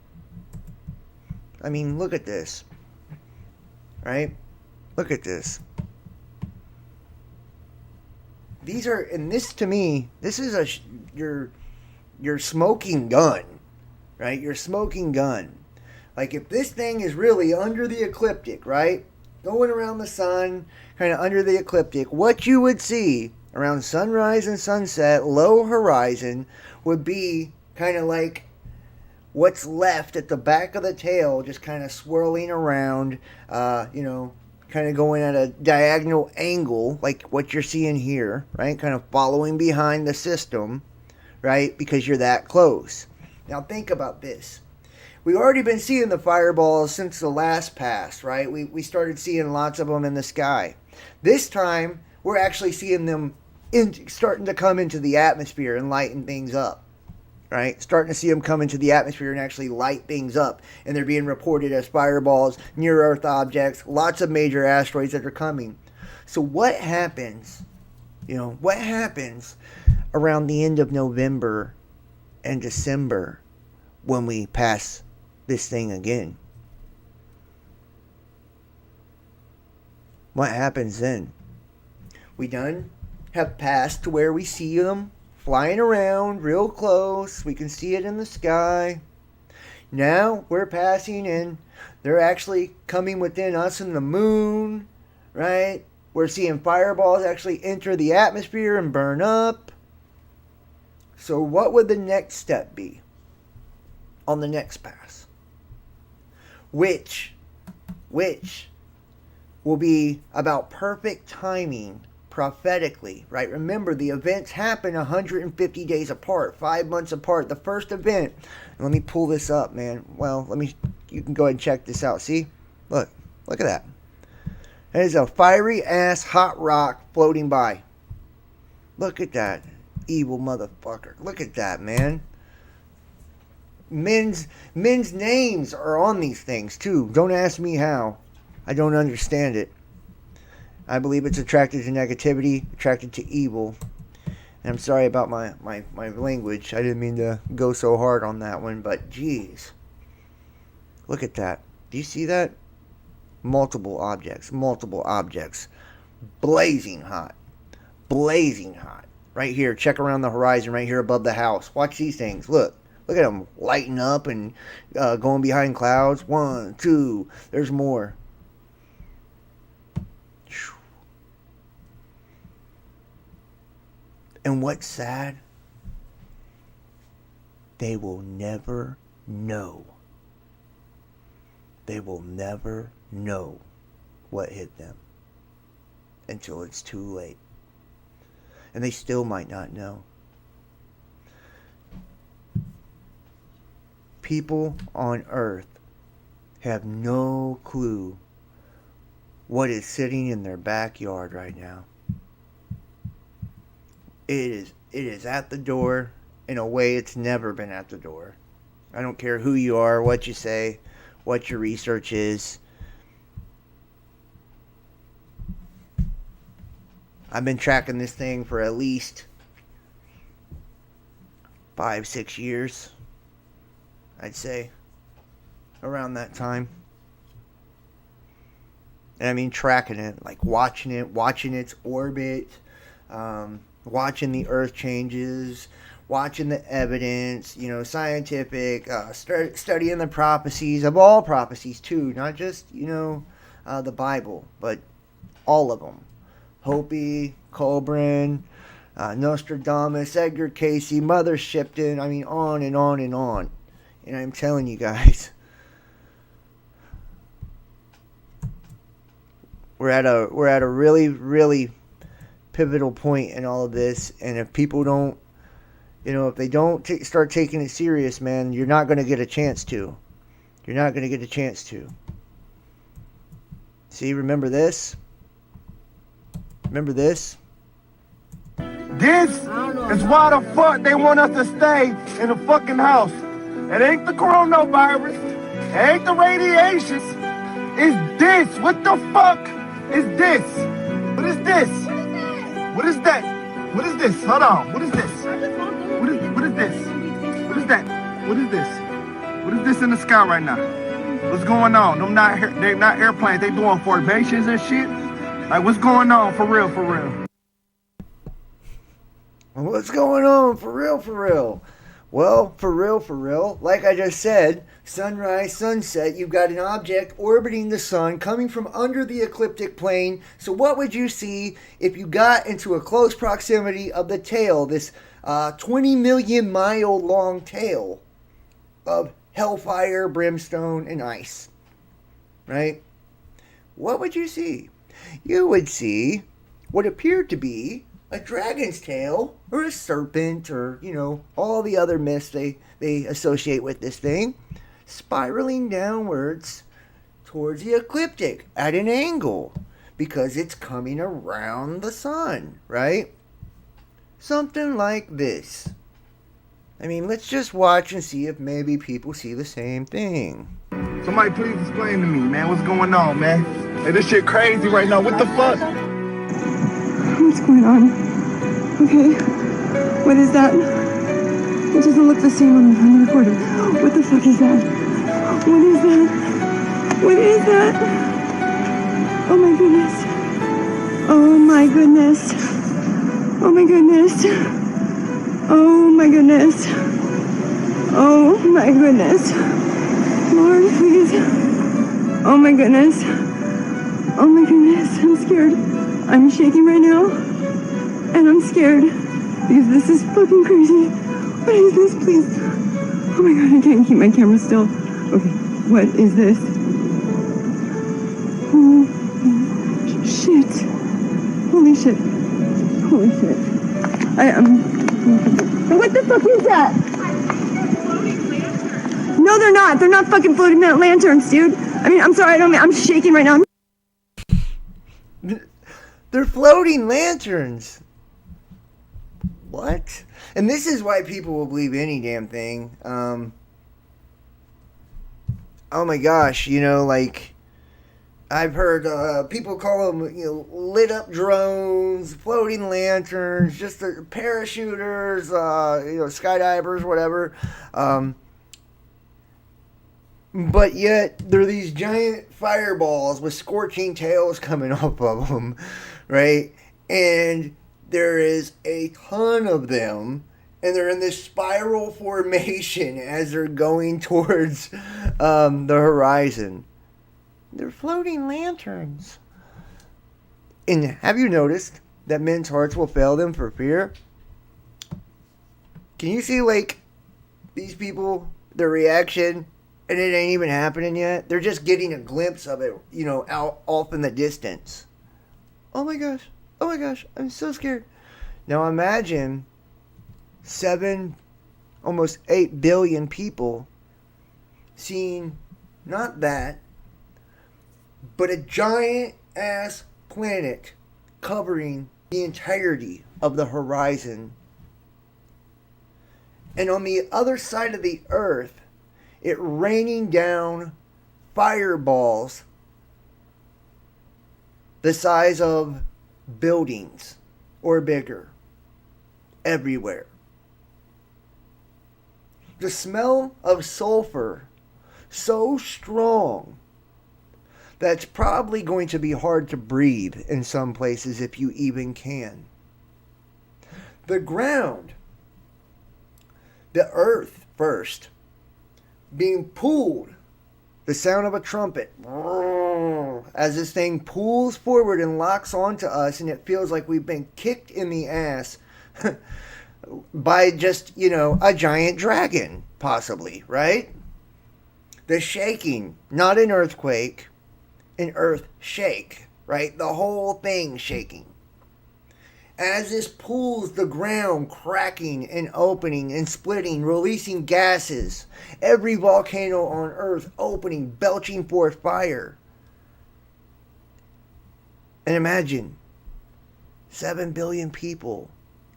Look at this. Right? Look at this. These are, and this to me, this is your smoking gun. Right? Your smoking gun. Like, if this thing is really under the ecliptic, right? Going around the sun, kind of under the ecliptic, what you would see around sunrise and sunset, low horizon, would be kind of like what's left at the back of the tail, just kind of swirling around, kind of going at a diagonal angle, like what you're seeing here, right? Kind of following behind the system, right? Because you're that close. Now, think about this. We've already been seeing the fireballs since the last pass, right? We started seeing lots of them in the sky. This time, we're actually seeing them starting to come into the atmosphere and lighten things up, right? Starting to see them come into the atmosphere and actually light things up. And they're being reported as fireballs, near-Earth objects, lots of major asteroids that are coming. So what happens, what happens around the end of November and December when we pass this thing again? What happens then? We done have passed to where we see them flying around real close. We can see it in the sky. Now we're passing and they're actually coming within us and the moon, right? We're seeing fireballs actually enter the atmosphere and burn up. So what would the next step be on the next pass? Which will be about perfect timing prophetically, right? Remember, the events happen 150 days apart, 5 months apart. The first event, let me pull this up, man. Well, you can go ahead and check this out. See? Look at that. That is a fiery ass hot rock floating by. Look at that evil motherfucker. Look at that, man. Men's names are on these things too. Don't ask me how. I don't understand it. I believe it's attracted to negativity, attracted to evil. And I'm sorry about my language. I didn't mean to go so hard on that one, but geez. Look at that. Do you see that? Multiple objects. Blazing hot. Right here. Check around the horizon right here above the house. Watch these things. Look at them lighting up and going behind clouds. 1, 2. There's more. And what's sad? They will never know. They will never know what hit them until it's too late. And they still might not know. People on Earth have no clue what is sitting in their backyard right now. It is at the door in a way it's never been at the door. I don't care who you are, what you say, what your research is. I've been tracking this thing for at least 5-6 years, I'd say, around that time. And I mean tracking it, like watching its orbit, watching the Earth changes, watching the evidence, scientific, studying the prophecies, of all prophecies too, not just, the Bible, but all of them. Hopi, Colburn, Nostradamus, Edgar Casey, Mother Shipton, I mean on and on and on. And I'm telling you guys, we're at a really, really pivotal point in all of this, and if people don't, if they don't start taking it serious, man, you're not going to get a chance to. You're not going to get a chance to. See, remember this? Remember this? This is why the fuck they want us to stay in the fucking house. It ain't the coronavirus. It ain't the radiations. It's this. What the fuck is this? What is this? What is that? What is this? Hold on. What is this? What is this? What is that? What is this? What is this in the sky right now? What's going on? They're not airplanes. They doing formations and shit. Like, what's going on? For real, for real. What's going on? For real, for real. Well, for real, like I just said, sunrise, sunset, you've got an object orbiting the sun coming from under the ecliptic plane. So what would you see if you got into a close proximity of the tail, this 20 million mile long tail of hellfire, brimstone, and ice? Right? What would you see? You would see what appeared to be a dragon's tail or a serpent or, all the other myths they associate with this thing, spiraling downwards towards the ecliptic at an angle because it's coming around the sun, right? Something like this. I mean, let's just watch and see if maybe people see the same thing. Somebody please explain to me, man, what's going on, man? Hey, this shit crazy right now. What the fuck? What's going on? Okay. What is that? It doesn't look the same on the recording. What the fuck is that? What is that? What is that? Oh my goodness. Oh my goodness. Oh my goodness. Oh my goodness. Oh my goodness. Lord, please. Oh my goodness. Oh my goodness. I'm scared. I'm shaking right now. And I'm scared. Because this is fucking crazy. What is this, please? Oh my god, I can't keep my camera still. Okay, what is this? Oh, shit. Holy shit. Holy shit. What the fuck is that? No, they're not. They're not fucking floating lanterns, dude. I mean, I'm sorry, I'm shaking right now. They're floating lanterns. What? And this is why people will believe any damn thing. Oh my gosh, like I've heard people call them, lit up drones, floating lanterns, just parachuters, skydivers, whatever. But yet they're these giant fireballs with scorching tails coming off of them, right? And there is a ton of them, and they're in this spiral formation as they're going towards the horizon. They're floating lanterns. And have you noticed that men's hearts will fail them for fear? Can you see, these people, their reaction, and it ain't even happening yet? They're just getting a glimpse of it, out off in the distance. Oh my gosh, I'm so scared. Now imagine 7, almost 8 billion people seeing not that, but a giant ass planet covering the entirety of the horizon. And on the other side of the earth, it raining down fireballs the size of buildings or bigger everywhere. The smell of sulfur so strong that it's probably going to be hard to breathe in some places if you even can. The ground, the earth first, being pulled, the sound of a trumpet, as this thing pulls forward and locks onto us, and it feels like we've been kicked in the ass by just, a giant dragon, possibly, right? The shaking, not an earthquake, an earth shake, right? The whole thing shaking. As this pulls the ground, cracking and opening and splitting, releasing gases. Every volcano on Earth opening, belching forth fire. And imagine 7 billion people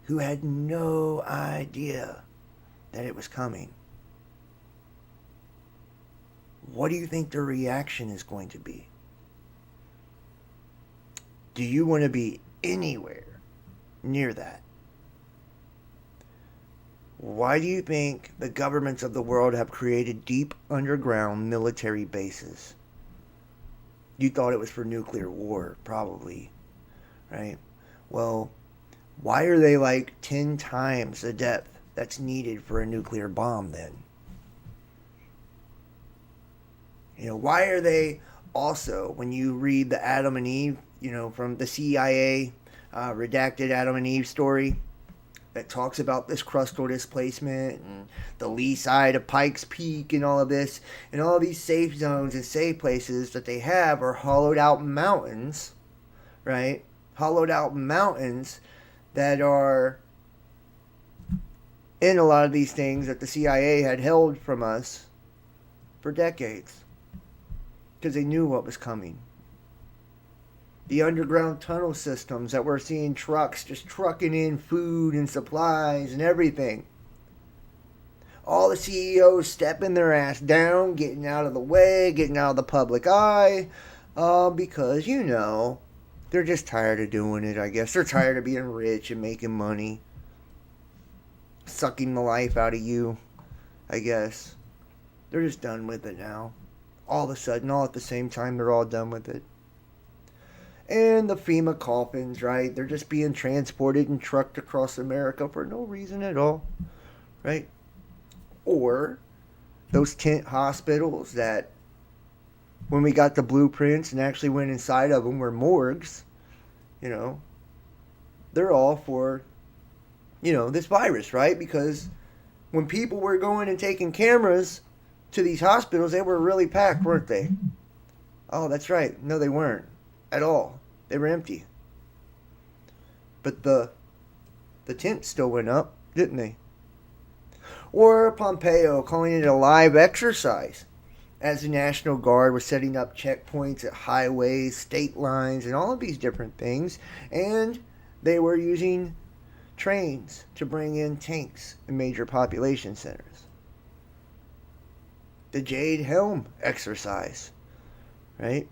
who had no idea that it was coming. What do you think their reaction is going to be? Do you want to be anywhere near that? Why do you think the governments of the world have created deep underground military bases? You thought it was for nuclear war, probably, right? Well, why are they like 10 times the depth that's needed for a nuclear bomb then? Why are they also, when you read the Adam and Eve, from the CIA redacted Adam and Eve story that talks about this crustal displacement and the lee side of Pikes Peak and all of this, and all these safe zones and safe places that they have are hollowed out mountains, right? Hollowed out mountains that are in a lot of these things that the CIA had held from us for decades because they knew what was coming. The underground tunnel systems that we're seeing trucks just trucking in food and supplies and everything. All the CEOs stepping their ass down, getting out of the way, getting out of the public eye, because, they're just tired of doing it, I guess. They're tired of being rich and making money. Sucking the life out of you, I guess. They're just done with it now. All of a sudden, all at the same time, they're all done with it. And the FEMA coffins, right? They're just being transported and trucked across America for no reason at all, right? Or those tent hospitals that, when we got the blueprints and actually went inside of them, were morgues, they're all for, this virus, right? Because when people were going and taking cameras to these hospitals, they were really packed, weren't they? Oh, that's right. No, they weren't at all. They were empty. But the tent still went up, didn't they? Or Pompeo calling it a live exercise as the National Guard was setting up checkpoints at highways, state lines, and all of these different things. And they were using trains to bring in tanks in major population centers. The Jade Helm exercise, right?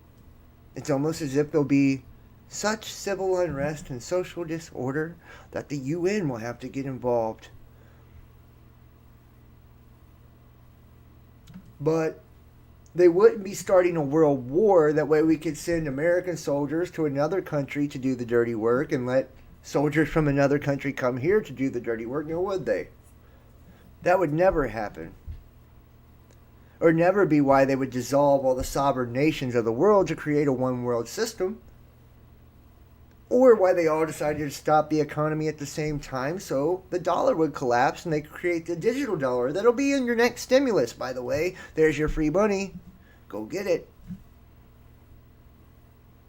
It's almost as if there'll be such civil unrest and social disorder that the UN will have to get involved. But they wouldn't be starting a world war. That way we could send American soldiers to another country to do the dirty work and let soldiers from another country come here to do the dirty work. No, would they? That would never happen. Or never be why they would dissolve all the sovereign nations of the world to create a one world system. Or why they all decided to stop the economy at the same time so the dollar would collapse and they could create the digital dollar. That'll be in your next stimulus, by the way. There's your free money. Go get it.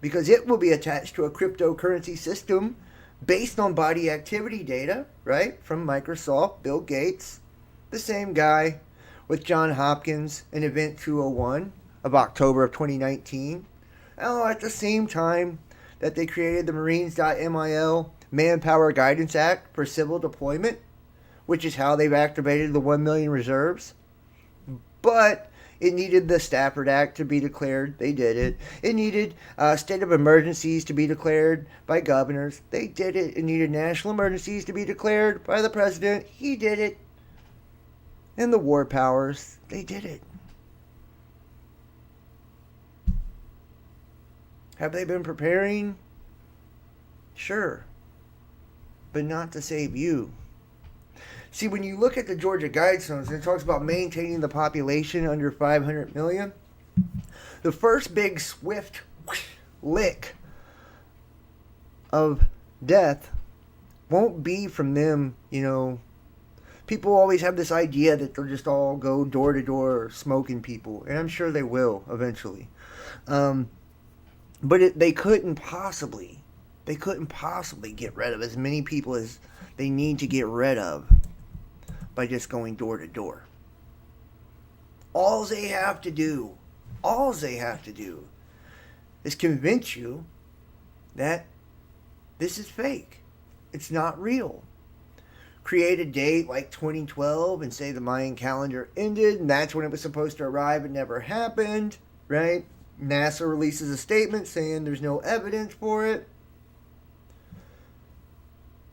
Because it will be attached to a cryptocurrency system based on body activity data, right? From Microsoft, Bill Gates, the same guy with John Hopkins in Event 201 of October of 2019. Oh, at the same time that they created the Marines.mil Manpower Guidance Act for civil deployment, which is how they've activated the 1 million reserves. But it needed the Stafford Act to be declared. They did it. It needed state of emergencies to be declared by governors. They did it. It needed national emergencies to be declared by the president. He did it. And the war powers, they did it. Have they been preparing? Sure. But not to save you. See, when you look at the Georgia Guidestones, and it talks about maintaining the population under 500 million, the first big swift lick of death won't be from them, People always have this idea that they'll just all go door to door smoking people, and I'm sure they will eventually. But they couldn't possibly get rid of as many people as they need to get rid of by just going door to door. All they have to do is convince you that this is fake. It's not real. Create a date like 2012 and say the Mayan calendar ended and that's when it was supposed to arrive. It never happened, right? NASA releases a statement saying there's no evidence for it.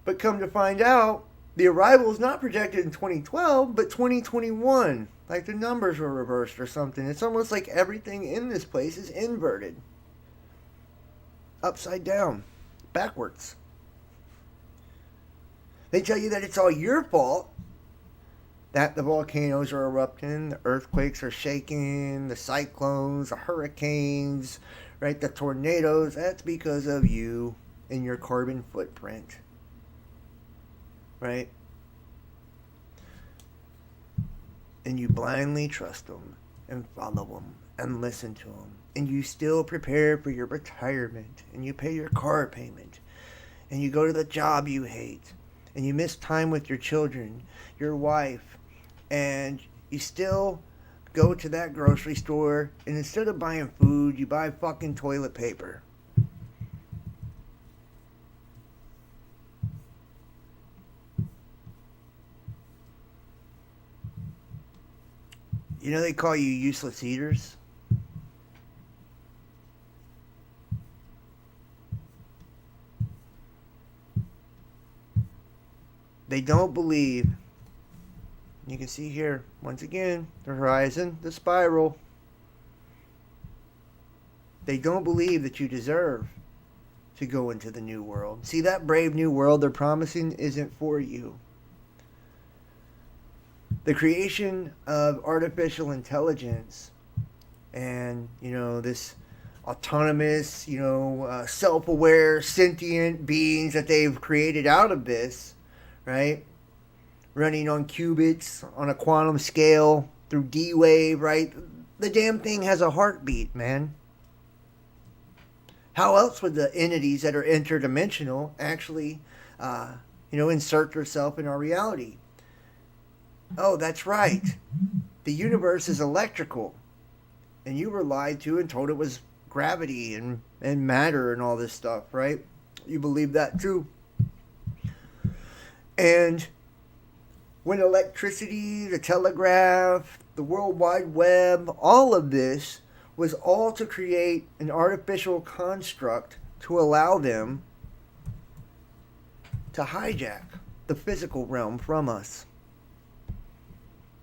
But come to find out, the arrival is not projected in 2012, but 2021. Like the numbers were reversed or something. It's almost like everything in this place is inverted. Upside down. Backwards. They tell you that it's all your fault. That the volcanoes are erupting, the earthquakes are shaking, the cyclones, the hurricanes, right? The tornadoes. That's because of you and your carbon footprint. Right? And you blindly trust them and follow them and listen to them. And you still prepare for your retirement. And you pay your car payment. And you go to the job you hate. And you miss time with your children, your wife, and you still go to that grocery store, and instead of buying food, you buy fucking toilet paper. You know they call you useless eaters? They don't believe. You can see here, once again, the horizon, the spiral. They don't believe that you deserve to go into the new world. See, that brave new world they're promising isn't for you. The creation of artificial intelligence and, this autonomous, self-aware, sentient beings that they've created out of this, right? Running on qubits on a quantum scale through D-Wave, right? The damn thing has a heartbeat, man. How else would the entities that are interdimensional actually, insert themselves in our reality? Oh, that's right. The universe is electrical. And you were lied to and told it was gravity and matter and all this stuff, right? You believe that too. And when electricity, the telegraph, the World Wide Web, all of this was all to create an artificial construct to allow them to hijack the physical realm from us.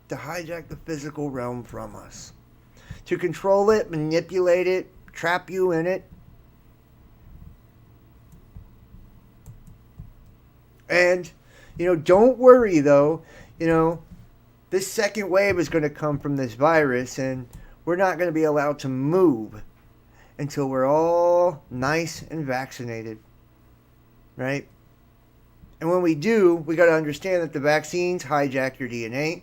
To hijack the physical realm from us. To control it, manipulate it, trap you in it. And don't worry though, this second wave is going to come from this virus and we're not going to be allowed to move until we're all nice and vaccinated, right? And when we do, we got to understand that the vaccines hijack your DNA.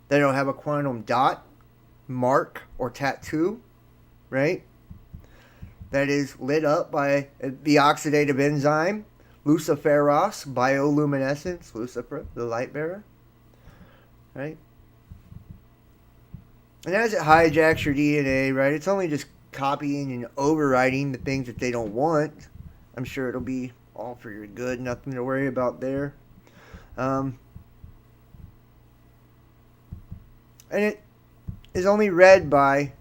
They don't have a quantum dot, mark, or tattoo, right? That is lit up by the oxidative enzyme luciferase, bioluminescence, Lucifer, the light bearer, right? And as it hijacks your DNA, right, it's only just copying and overwriting the things that they don't want. I'm sure it'll be all for your good. Nothing to worry about there. And it is only read by,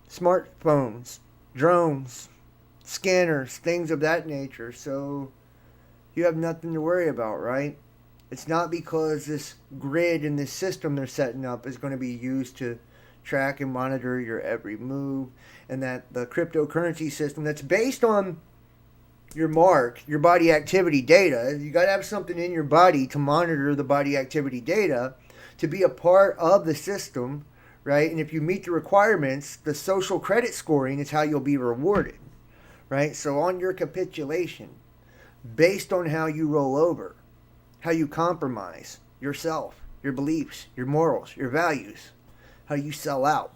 smartphones, drones, scanners, things of that nature. So you have nothing to worry about, right? It's not because this grid and this system they're setting up is going to be used to track and monitor your every move, and that the cryptocurrency system that's based on your mark, your body activity data, you got to have something in your body to monitor the body activity data to be a part of the system, right? And if you meet the requirements, the social credit scoring is how you'll be rewarded, right? So on your capitulation, based on how you roll over, how you compromise yourself, your beliefs, your morals, your values, how you sell out,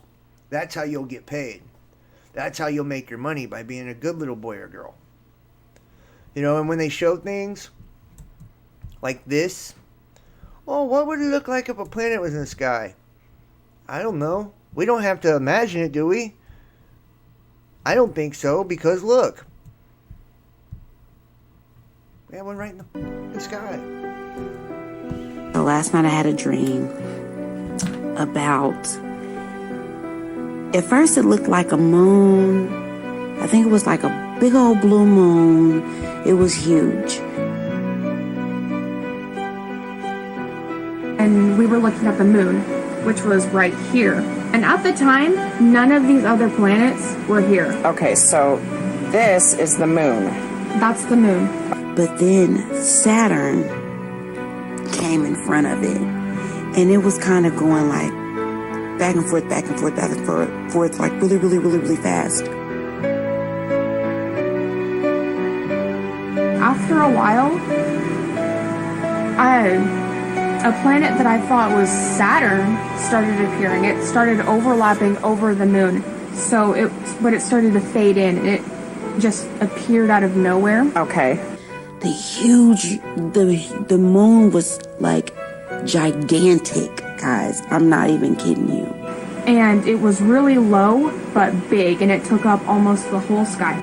that's how you'll get paid. That's how you'll make your money, by being a good little boy or girl. And when they show things like this, oh, what would it look like if a planet was in the sky? I don't know. We don't have to imagine it, do we? I don't think so, because look. We have one right in the sky. So last night I had a dream about, at first it looked like a moon. I think it was like a big old blue moon. It was huge. And we were looking at the moon, which was right here. And at the time, none of these other planets were here. Okay, so this is the moon. That's the moon. But then Saturn came in front of it. And it was kind of going like back and forth, back and forth, back and forth, like really, really, really, really fast. After a while, a planet that I thought was Saturn started appearing. It started overlapping over the moon. But it started to fade in. It just appeared out of nowhere. Okay. The moon was like gigantic, guys. I'm not even kidding you. And it was really low, but big, and it took up almost the whole sky.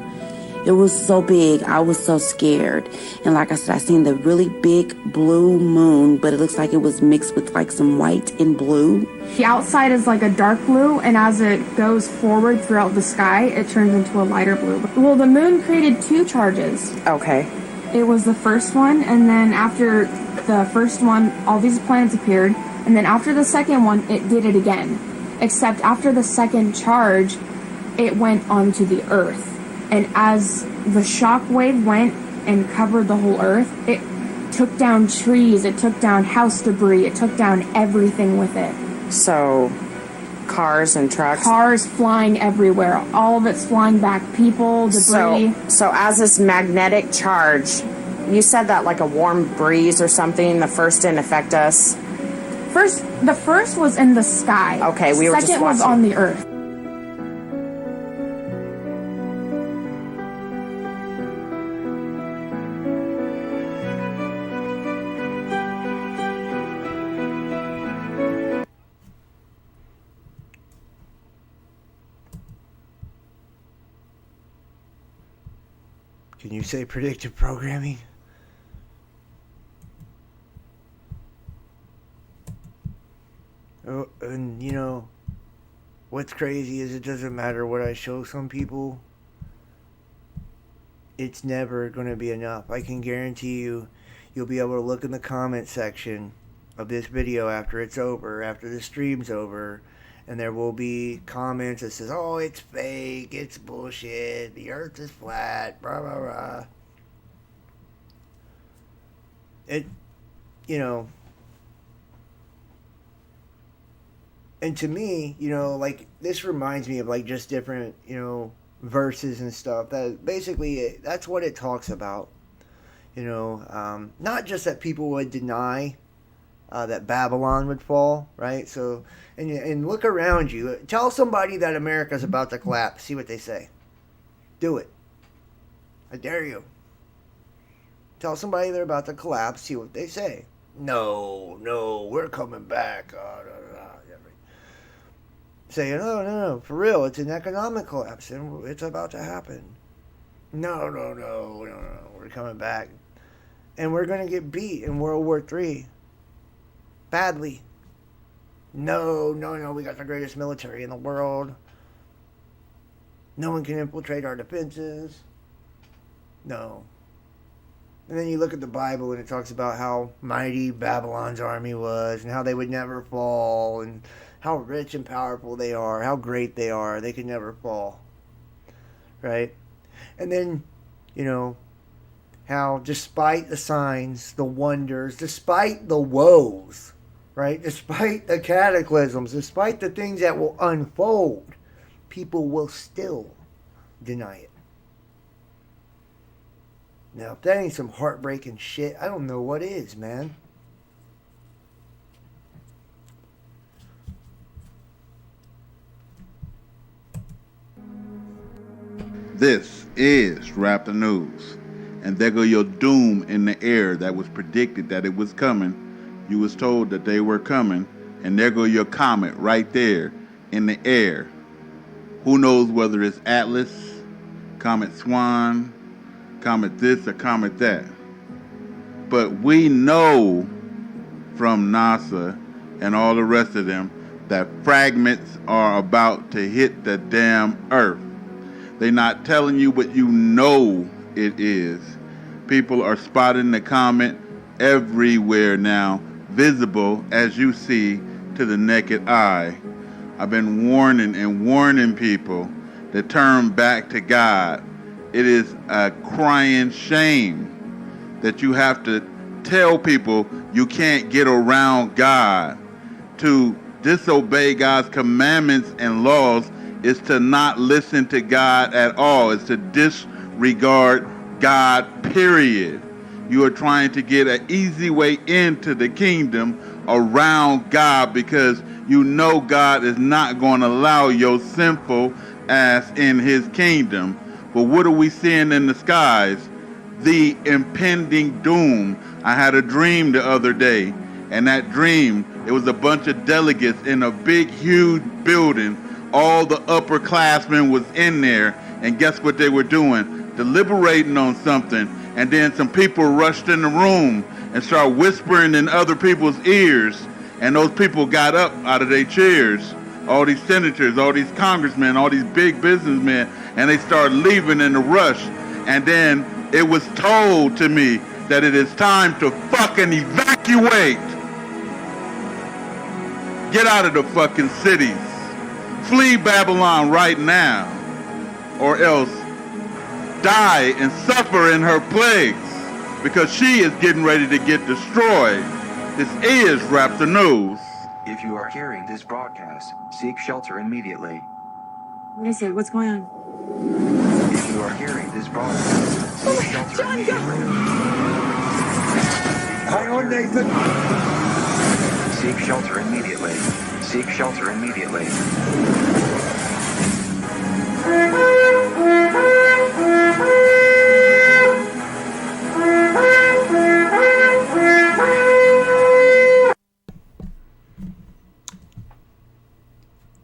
It was so big, I was so scared. And like I said, I seen the really big blue moon, but it looks like it was mixed with like some white and blue. The outside is like a dark blue, and as it goes forward throughout the sky, it turns into a lighter blue. Well, the moon created two charges. Okay. It was the first one, and then after the first one, all these planets appeared, and then after the second one, it did it again. Except after the second charge, it went onto the Earth. And as the shock wave went and covered the whole Earth, it took down trees, it took down house debris, it took down everything with it. So, cars and trucks? Cars flying everywhere. All of it's flying back. People, debris. So as this magnetic charge, you said that like a warm breeze or something, the first didn't affect us? The first was in the sky. Okay, we were just watching. Second was on the Earth. Can you say predictive programming? Oh, and what's crazy is it doesn't matter what I show some people. It's never going to be enough. I can guarantee you'll be able to look in the comment section of this video after it's over, after the stream's over, and there will be comments that says, oh, it's fake, it's bullshit, the earth is flat, blah, blah, blah. And to me, like, this reminds me of, like, just different, verses and stuff. That basically, that's what it talks about. Not just that people would deny that Babylon would fall, right? So, and look around you. Tell somebody that America's about to collapse. See what they say. Do it. I dare you. Tell somebody they're about to collapse. See what they say. No, we're coming back. Say, no, for real. It's an economic collapse, and it's about to happen. No, we're coming back. And we're going to get beat in World War III. Badly. No, we got the greatest military in the world. No one can infiltrate our defenses. No. And then you look at the Bible and it talks about how mighty Babylon's army was and how they would never fall and how rich and powerful they are, how great they are. They could never fall. Right? And then, how despite the signs, the wonders, despite the woes, right? Despite the cataclysms, despite the things that will unfold, people will still deny it. Now, if that ain't some heartbreaking shit, I don't know what is, man. This is Rap the News. And there go your doom in the air that was predicted that it was coming. You was told that they were coming. And there go your comet right there in the air. Who knows whether it's Atlas, Comet Swan, Comet this or Comet that. But we know from NASA and all the rest of them that fragments are about to hit the damn Earth. They're not telling you, but you know it is. People are spotting the comet everywhere now, visible as you see to the naked eye. I've been warning people to turn back to God. It is a crying shame that you have to tell people you can't get around God. To disobey God's commandments and laws is to not listen to God at all. It's to disregard God, period. You are trying to get an easy way into the kingdom around God because you know God is not going to allow your sinful ass in his kingdom. But what are we seeing in the skies? The impending doom. I had a dream the other day, and that dream, it was a bunch of delegates in a big, huge building. All the upperclassmen was in there, and guess what they were doing? Deliberating on something. And then some people rushed in the room and started whispering in other people's ears, and those people got up out of their chairs. All these senators, all these congressmen, all these big businessmen, and they started leaving in a rush. And then it was told to me that it is time to fucking evacuate. Get out of the fucking cities. Flee Babylon right now, or else die and suffer in her plagues, because she is getting ready to get destroyed. This is Rap the News. If you are hearing this broadcast, seek shelter immediately. What is it? What's going on? If you are hearing this broadcast, seek shelter immediately. Hang on, Nathan. Seek shelter immediately. Seek shelter immediately.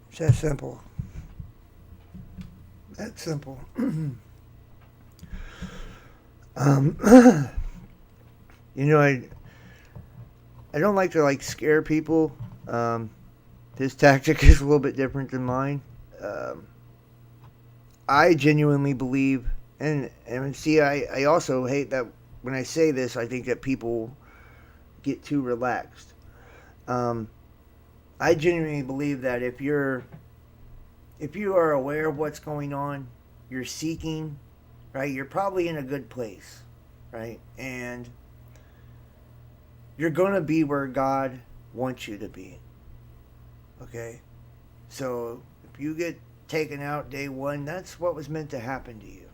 It's that simple. That simple. I don't like to scare people. His tactic is a little bit different than mine. I genuinely believe, and see, I also hate that when I say this, I think that people get too relaxed. I genuinely believe that if you are aware of what's going on, you're seeking, right? You're probably in a good place, right? And you're going to be where God wants you to be. Okay? So if you get taken out day one, that's what was meant to happen to you.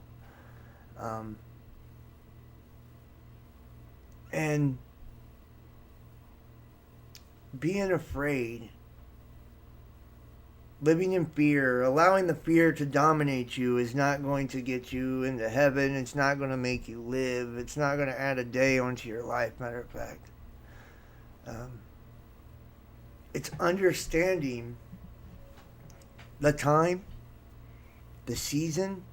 And being afraid, living in fear, allowing the fear to dominate you is not going to get you into heaven. It's not going to make you live. It's not going to add a day onto your life, matter of fact. It's understanding the time, the season,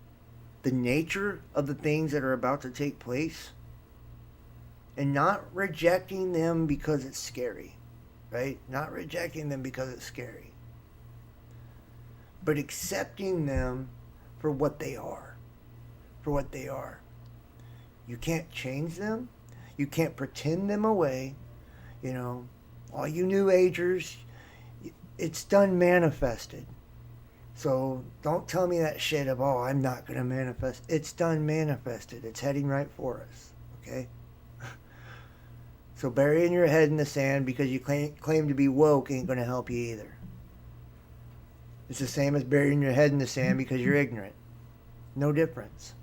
the nature of the things that are about to take place and not rejecting them because it's scary, right? Not rejecting them because it's scary, but accepting them for what they are. For what they are. You can't change them. You can't pretend them away. You know, all you new agers, it's done manifested. So don't tell me that shit of, oh, I'm not going to manifest. It's done manifested. It's heading right for us. Okay? So burying your head in the sand because you claim to be woke ain't going to help you either. It's the same as burying your head in the sand because you're ignorant. No difference.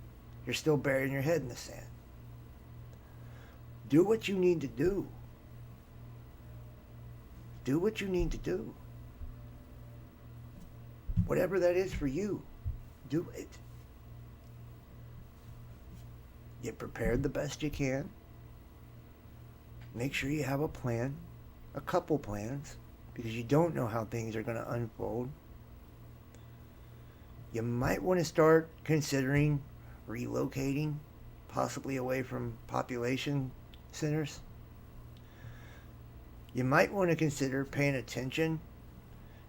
You're still burying your head in the sand. Do what you need to do. Do what you need to do. Whatever that is for you, do it. Get prepared the best you can. Make sure you have a plan, a couple plans, because you don't know how things are going to unfold. You might want to start considering relocating, possibly away from population centers. You might want to consider paying attention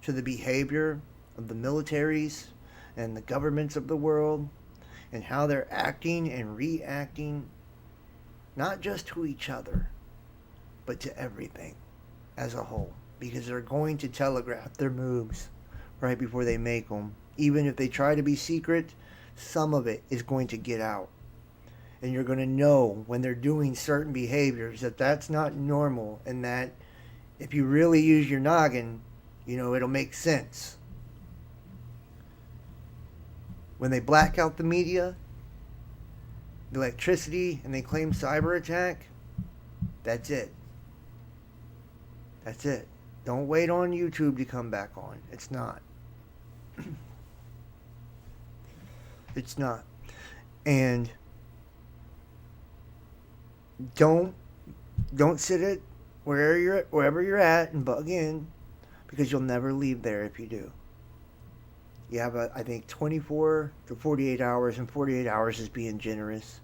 to the behavior of the militaries and the governments of the world and how they're acting and reacting, not just to each other, but to everything as a whole, because they're going to telegraph their moves right before they make them. Even if they try to be secret, some of it is going to get out. And you're going to know when they're doing certain behaviors that that's not normal, and that if you really use your noggin, you know, it'll make sense. When they black out the media, the electricity, and they claim cyber attack, that's it. That's it. Don't wait on YouTube to come back on. It's not. It's not. And don't sit at wherever you're at and bug in, because you'll never leave there if you do. You have, I think, 24 to 48 hours, and 48 hours is being generous,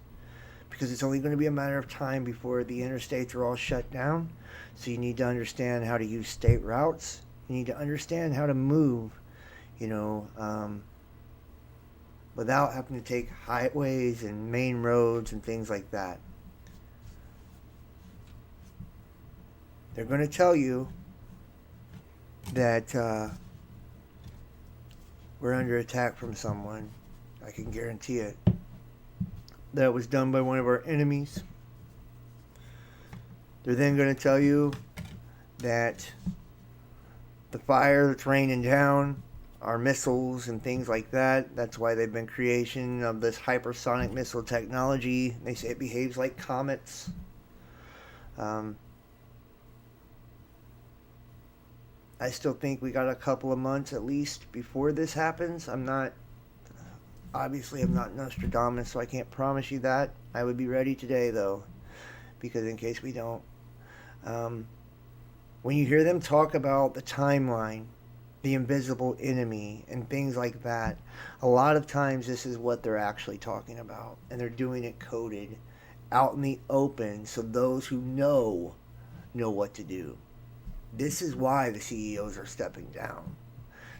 because it's only going to be a matter of time before the interstates are all shut down. So you need to understand how to use state routes. You need to understand how to move, without having to take highways and main roads and things like that. They're going to tell you that we're under attack from someone. I can guarantee it. That was done by one of our enemies. They're then going to tell you that the fire that's raining down are missiles and things like that. That's why they've been creation of this hypersonic missile technology. They say it behaves like comets. I still think we got a couple of months at least before this happens. I'm not Nostradamus, so I can't promise you that. I would be ready today, though, because in case we don't. When you hear them talk about the timeline, the invisible enemy, and things like that, a lot of times this is what they're actually talking about, and they're doing it coded out in the open, so those who know what to do. This is why the CEOs are stepping down.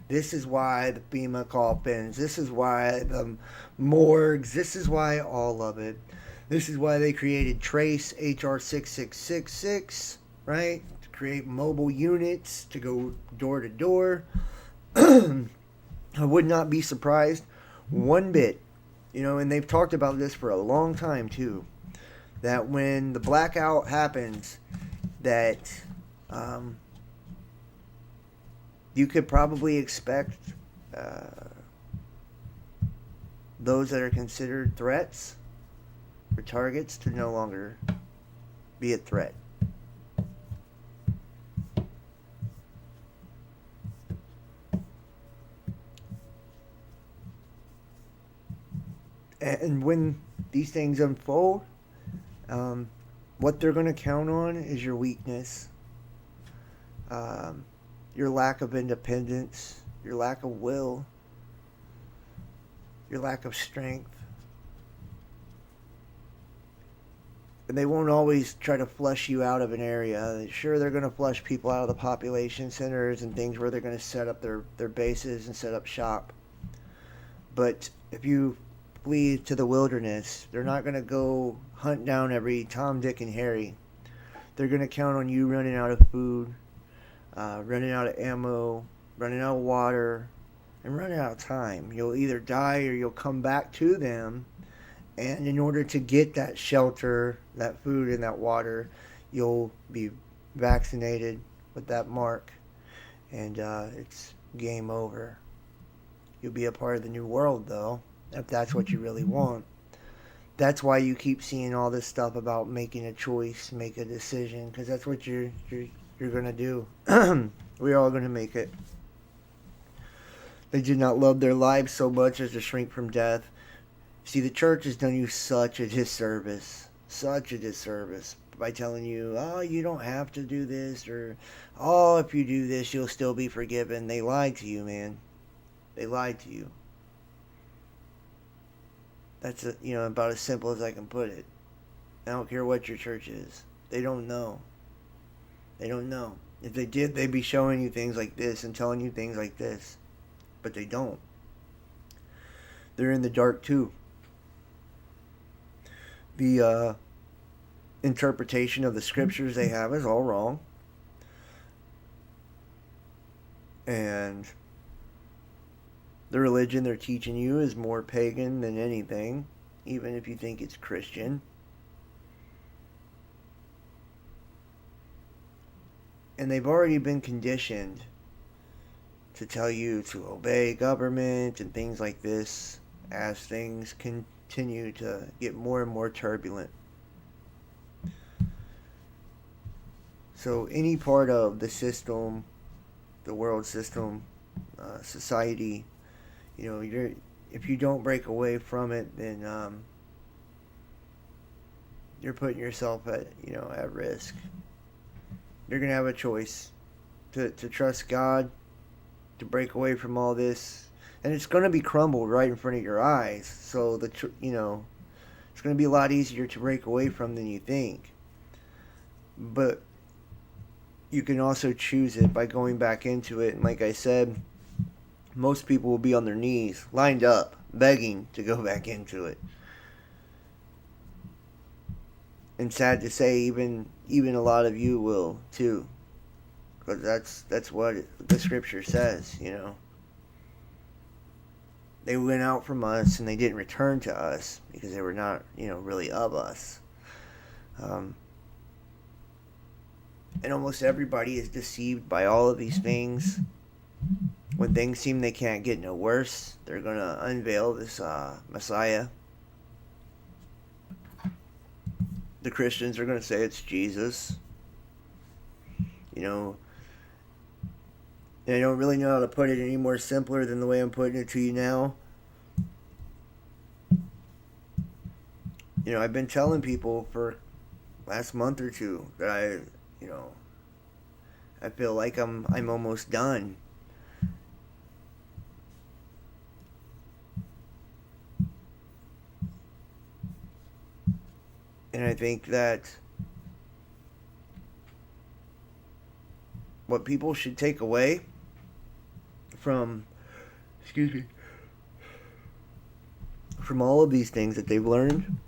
This is why the FEMA coffins. This is why the morgues. This is why all of it. This is why they created Trace HR 6666, right? To create mobile units to go door to door. I would not be surprised one bit, and they've talked about this for a long time too, that when the blackout happens, that you could probably expect those that are considered threats or targets to no longer be a threat. And when these things unfold, what they're going to count on is your weakness, your lack of independence, your lack of will, your lack of strength, And they won't always try to flush you out of an area. Sure, they're going to flush people out of the population centers and things where they're going to set up their bases and set up shop. But if you flee to the wilderness, they're not going to go hunt down every Tom, Dick, and Harry. They're going to count on you running out of food, running out of ammo, running out of water, and running out of time. You'll either die or you'll come back to them. And in order to get that shelter, that food, and that water, you'll be vaccinated with that mark. And it's game over. You'll be a part of the new world, though, if that's what you really want. That's why you keep seeing all this stuff about making a choice, make a decision, because that's what you're going to do. We're all going to make it. They did not love their lives so much as to shrink from death. See, the church has done you such a disservice by telling you, oh, you don't have to do this, or, oh, if you do this, you'll still be forgiven. They lied to you, man. They lied to you. That's, about as simple as I can put it. I don't care what your church is. They don't know. They don't know. If they did, they'd be showing you things like this and telling you things like this. But they don't. They're in the dark, too. The interpretation of the scriptures they have is all wrong. And the religion they're teaching you is more pagan than anything, even if you think it's Christian. And they've already been conditioned to tell you to obey government and things like this as things continue to get more and more turbulent. So any part of the system, the world system, society, if you don't break away from it, then you're putting yourself at risk. You're gonna have a choice to trust God, to break away from all this, and it's gonna be crumbled right in front of your eyes. So it's gonna be a lot easier to break away from than you think. But you can also choose it by going back into it, and like I said, most people will be on their knees, lined up, begging to go back into it. And sad to say, even a lot of you will too, because that's what the scripture says. They went out from us and they didn't return to us because they were not really of us. And almost everybody is deceived by all of these things. When things seem they can't get no worse, they're going to unveil this Messiah. The Christians are going to say it's Jesus. And I don't really know how to put it any more simpler than the way I'm putting it to you now. I've been telling people for last month or two that I feel like I'm almost done. And I think that what people should take away from all of these things that they've learned,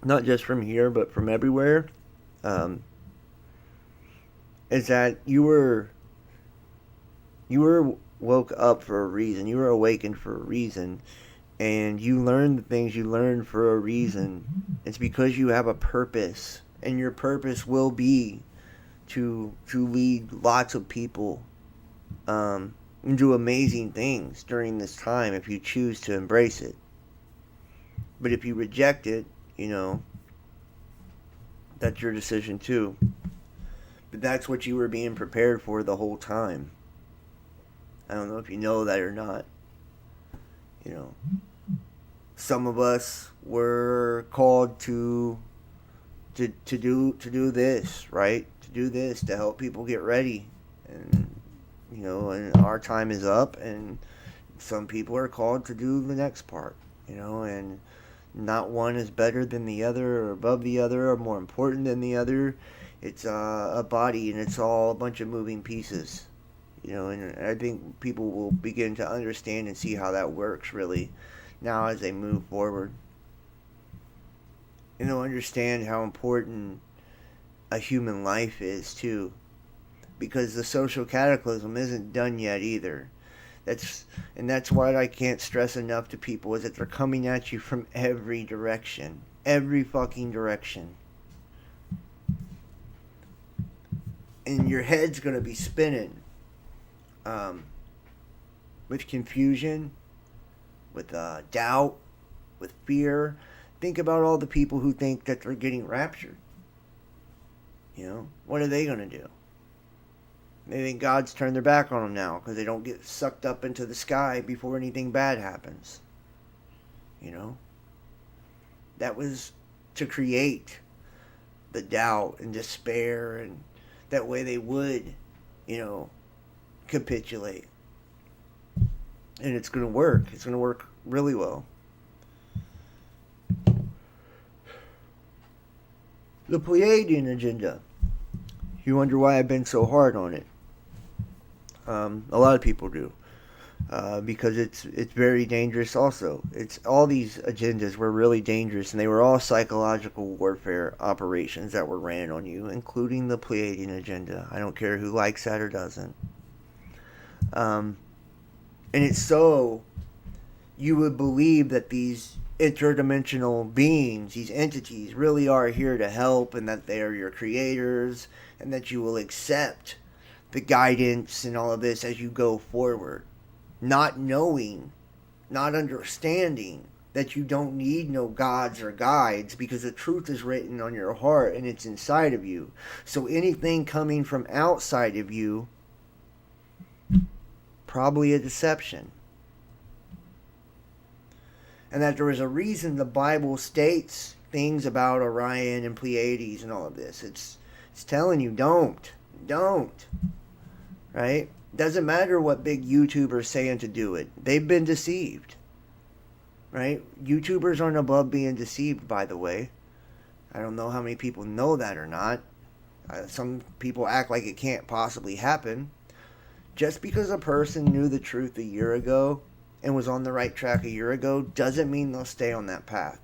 not just from here, but from everywhere, is that you were woke up for a reason. You were awakened for a reason. And you learn the things you learn for a reason. It's because you have a purpose. And your purpose will be to lead lots of people and do amazing things during this time if you choose to embrace it. But if you reject it, that's your decision too. But that's what you were being prepared for the whole time. I don't know if you know that or not. Some of us were called to do this, right? To do this, to help people get ready. And, and our time is up, and some people are called to do the next part, and Not one is better than the other or above the other or more important than the other. It's a body, and it's all a bunch of moving pieces. And I think people will begin to understand and see how that works really now as they move forward. And they'll understand how important a human life is too, because the social cataclysm isn't done yet either. That's what I can't stress enough to people, is that they're coming at you from every direction, every fucking direction, and your head's gonna be spinning, with confusion, with doubt, with fear. Think about all the people who think that they're getting raptured. What are they going to do? They think God's turned their back on them now because they don't get sucked up into the sky before anything bad happens. That was to create the doubt and despair, and that way they would, capitulate. And it's going to work. It's going to work really well. The Pleiadian agenda. You wonder why I've been so hard on it. A lot of people do. Because it's very dangerous also. All these agendas were really dangerous, and they were all psychological warfare operations that were ran on you, including the Pleiadian agenda. I don't care who likes that or doesn't. And it's so you would believe that these interdimensional beings, these entities, really are here to help, and that they are your creators, and that you will accept the guidance and all of this as you go forward. Not knowing, not understanding that you don't need no gods or guides, because the truth is written on your heart and it's inside of you. So anything coming from outside of you, probably a deception. And that there is a reason the Bible states things about Orion and Pleiades and all of this. It's telling you, don't. Right? Doesn't matter what big YouTubers saying to do it. They've been deceived. Right? YouTubers aren't above being deceived, by the way. I don't know how many people know that or not. Some people act like it can't possibly happen. Just because a person knew the truth a year ago and was on the right track a year ago doesn't mean they'll stay on that path.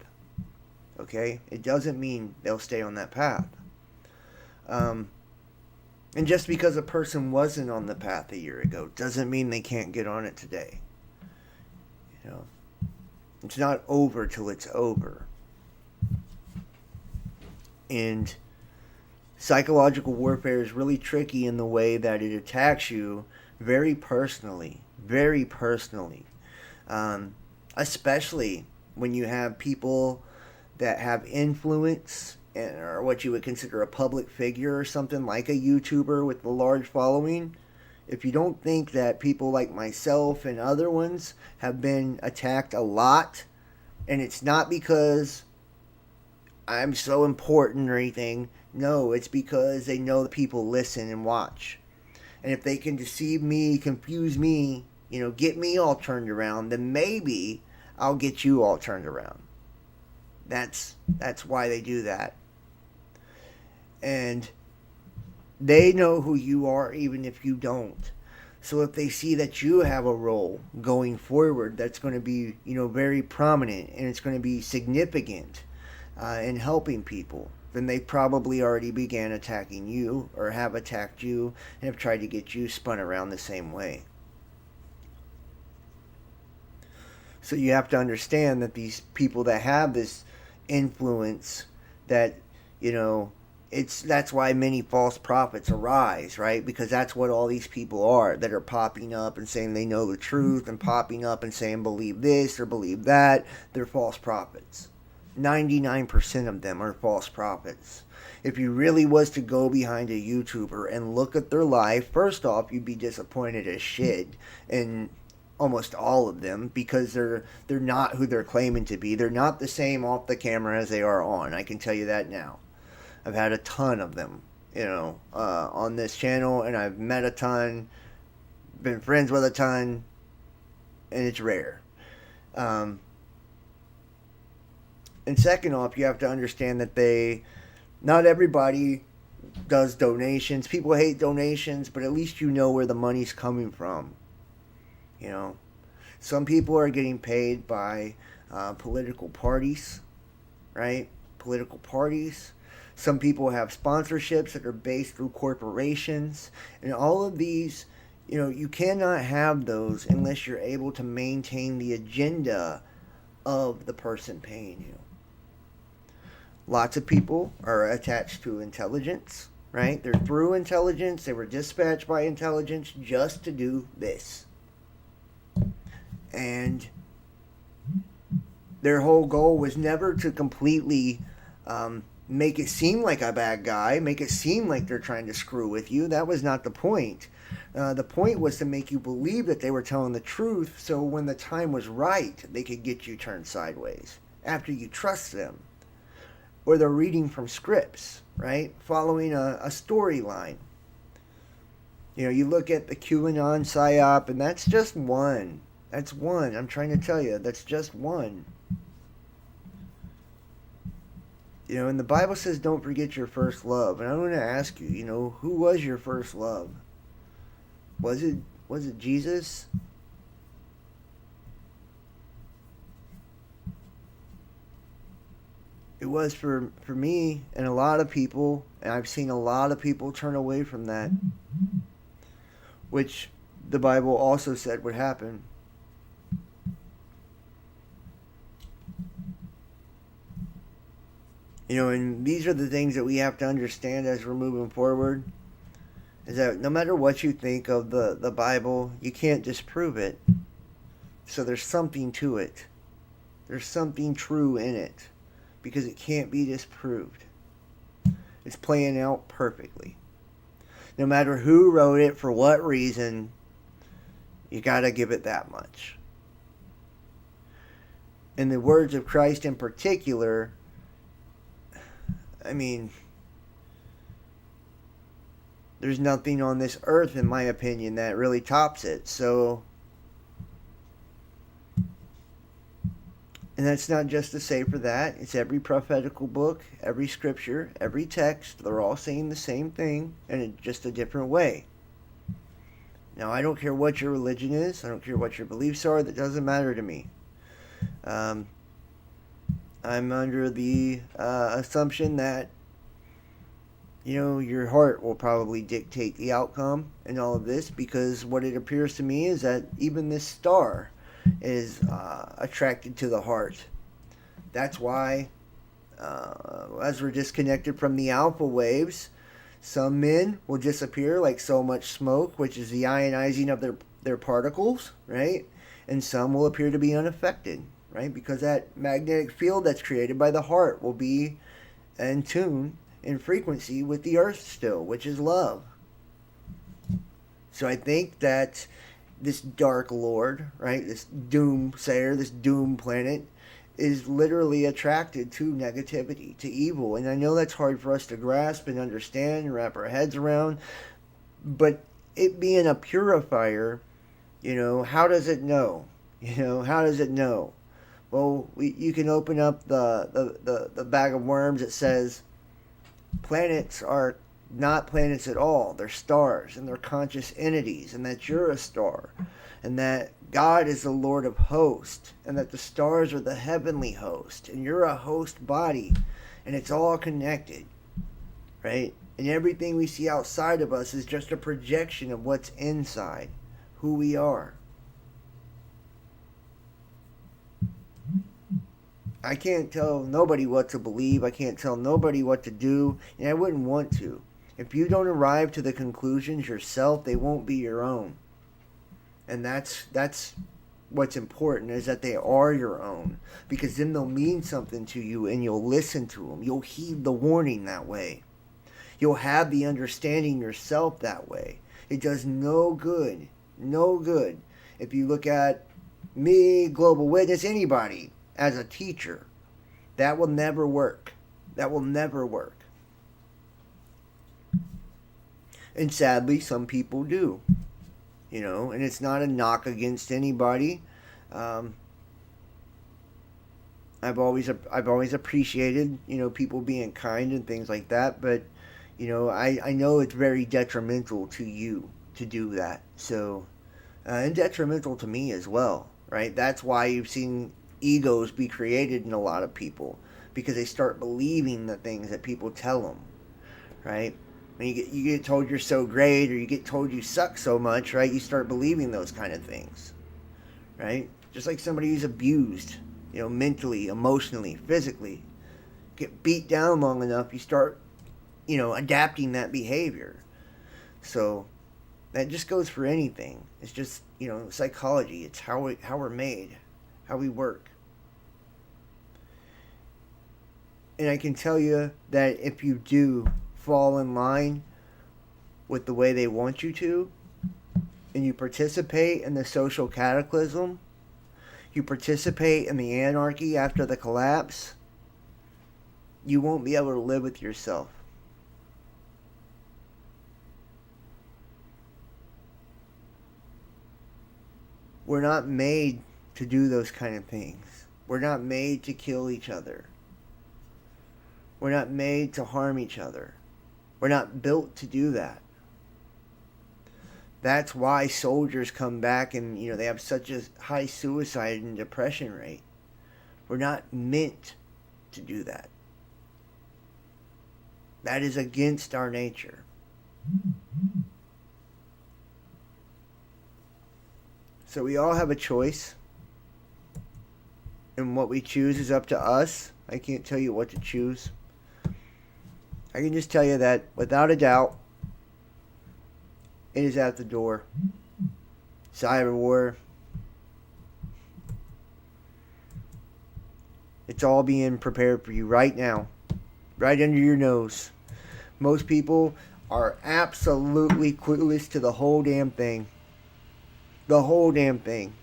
Okay? It doesn't mean they'll stay on that path. And just because a person wasn't on the path a year ago doesn't mean they can't get on it today. It's not over till it's over. And psychological warfare is really tricky in the way that it attacks you very personally. Especially when you have people that have influence, or what you would consider a public figure, or something like a YouTuber with a large following. If you don't think that people like myself and other ones have been attacked a lot, and it's not because I'm so important or anything, no, it's because they know that people listen and watch. And if they can deceive me, confuse me, get me all turned around, then maybe I'll get you all turned around. That's why they do that. And they know who you are even if you don't. So if they see that you have a role going forward that's going to be, very prominent, and it's going to be significant in helping people, then they probably already began attacking you, or have attacked you, and have tried to get you spun around the same way. So you have to understand that these people that have this influence, that, that's why many false prophets arise, right? Because that's what all these people are, that are popping up and saying they know the truth, and popping up and saying believe this or believe that. They're false prophets. 99% of them are false prophets. If you really was to go behind a YouTuber and look at their life, first off, you'd be disappointed as shit in almost all of them, because they're not who they're claiming to be. They're not the same off the camera as they are on. I can tell you that now. I've had a ton of them, on this channel, and I've met a ton, been friends with a ton, and it's rare. And second off, you have to understand that not everybody does donations. People hate donations, but at least you know where the money's coming from. You know, some people are getting paid by political parties, right? Political parties. Some people have sponsorships that are based through corporations. And all of these, you know, you cannot have those unless you're able to maintain the agenda of the person paying you. Lots of people are attached to intelligence, right? They're through intelligence. They were dispatched by intelligence just to do this. And their whole goal was never to completely make it seem like a bad guy, make it seem like they're trying to screw with you. That was not the point. The point was to make you believe that they were telling the truth, so when the time was right, they could get you turned sideways after you trust them. Or they're reading from scripts, right? Following a storyline. You know, you look at the QAnon PSYOP, and that's just one. That's one. I'm trying to tell you, that's just one. You know, and the Bible says don't forget your first love. And I'm going to ask you, you know, who was your first love? Was it Jesus? It was for me and a lot of people, and I've seen a lot of people turn away from that, which the Bible also said would happen. You know, and these are the things that we have to understand as we're moving forward, is that no matter what you think of the Bible, you can't disprove it. So there's something to it. There's something true in it, because it can't be disproved. It's playing out perfectly. No matter who wrote it, for what reason, you gotta give it that much. In the words of Christ in particular, I mean, there's nothing on this earth, in my opinion, that really tops it. So, and that's not just to say for that. It's every prophetical book, every scripture, every text. They're all saying the same thing, and in just a different way. Now, I don't care what your religion is. I don't care what your beliefs are. That doesn't matter to me. I'm under the assumption that, you know, your heart will probably dictate the outcome in all of this, because what it appears to me is that even this star is attracted to the heart. That's why, as we're disconnected from the alpha waves, some men will disappear like so much smoke, which is the ionizing of their particles, right? And some will appear to be unaffected, right? Because that magnetic field that's created by the heart will be in tune in frequency with the earth still, which is love. So I think that this dark lord, right, this doomsayer, this doom planet, is literally attracted to negativity, to evil. And I know that's hard for us to grasp and understand and wrap our heads around, but it being a purifier, you know, how does it know? You know, how does it know? Well, you can open up the bag of worms that says planets are not planets at all. They're stars, and they're conscious entities, and that you're a star, and that God is the Lord of hosts, and that the stars are the heavenly host, and you're a host body, and it's all connected, right? And everything we see outside of us is just a projection of what's inside, who we are. I can't tell nobody what to believe. I can't tell nobody what to do, and I wouldn't want to. If you don't arrive to the conclusions yourself, they won't be your own. And that's what's important, is that they are your own, because then they'll mean something to you, and you'll listen to them. You'll heed the warning that way. You'll have the understanding yourself that way. It does no good, if you look at me, Global Witness, anybody, as a teacher. That will never work. That will never work. And sadly, some people do. You know, and it's not a knock against anybody. I'm I've always appreciated, people being kind and things like that, but I know it's very detrimental to you to do that. So, and detrimental to me as well, right? That's why you've seen egos be created in a lot of people, because they start believing the things that people tell them, right? When you get told you're so great, or you get told you suck so much, right? You start believing those kind of things, right? Just like somebody who's abused, mentally, emotionally, physically, get beat down long enough, you start, adapting that behavior. So that just goes for anything. It's just, psychology. It's how we're made, how we work. And I can tell you that if you do fall in line with the way they want you to, and you participate in the social cataclysm, you participate in the anarchy after the collapse, you won't be able to live with yourself. We're not made to do those kind of things. We're not made to kill each other. We're not made to harm each other. We're not built to do that. That's why soldiers come back and, they have such a high suicide and depression rate. We're not meant to do that. That is against our nature. So we all have a choice. And what we choose is up to us. I can't tell you what to choose. I can just tell you that, without a doubt, it is at the door. Cyber war. It's all being prepared for you right now. Right under your nose. Most people are absolutely clueless to the whole damn thing. The whole damn thing.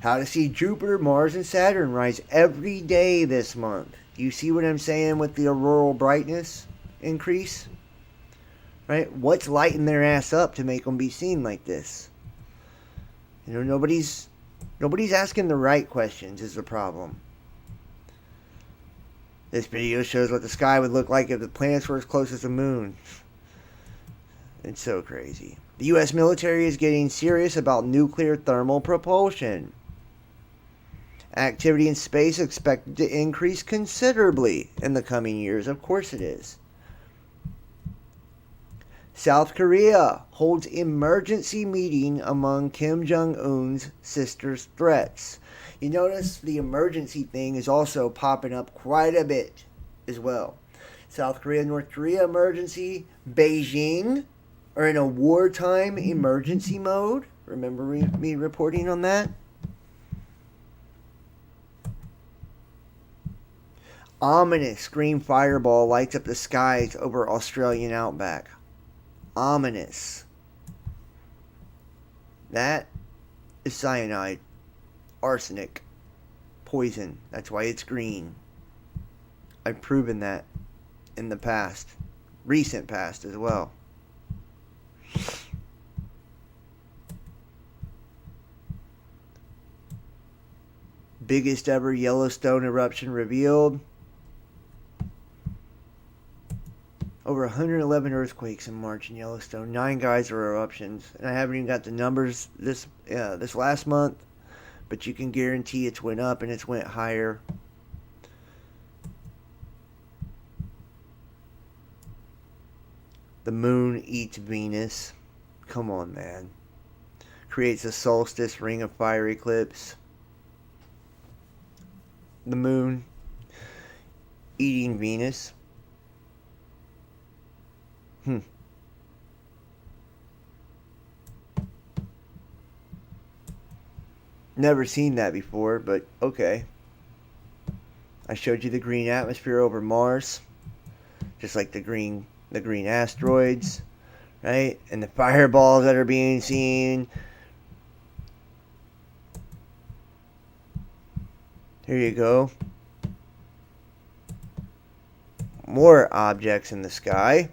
How to see Jupiter, Mars, and Saturn rise every day this month. You see what I'm saying with the auroral brightness increase? Right? What's lighting their ass up to make them be seen like this? Nobody's asking the right questions is the problem. This video shows what the sky would look like if the planets were as close as the moon. It's so crazy. The U.S. military is getting serious about nuclear thermal propulsion. Activity in space expected to increase considerably in the coming years. Of course it is. South Korea holds emergency meeting among Kim Jong-un's sister's threats. You notice the emergency thing is also popping up quite a bit as well. South Korea, North Korea emergency. Beijing are in a wartime emergency mode. Remember me reporting on that? Ominous green fireball lights up the skies over Australian outback. Ominous. That is cyanide. Arsenic. Poison. That's why it's green. I've proven that in the past. Recent past as well. Biggest ever Yellowstone eruption revealed. Over 111 earthquakes in March in Yellowstone. 9 geyser eruptions. And I haven't even got the numbers this last month. But you can guarantee it's went up and it's went higher. The moon eats Venus. Come on, man. Creates a solstice ring of fire eclipse. The moon eating Venus. Never seen that before, but okay. I showed you the green atmosphere over Mars, just like the green asteroids, right? And the fireballs that are being seen. Here you go. More objects in the sky.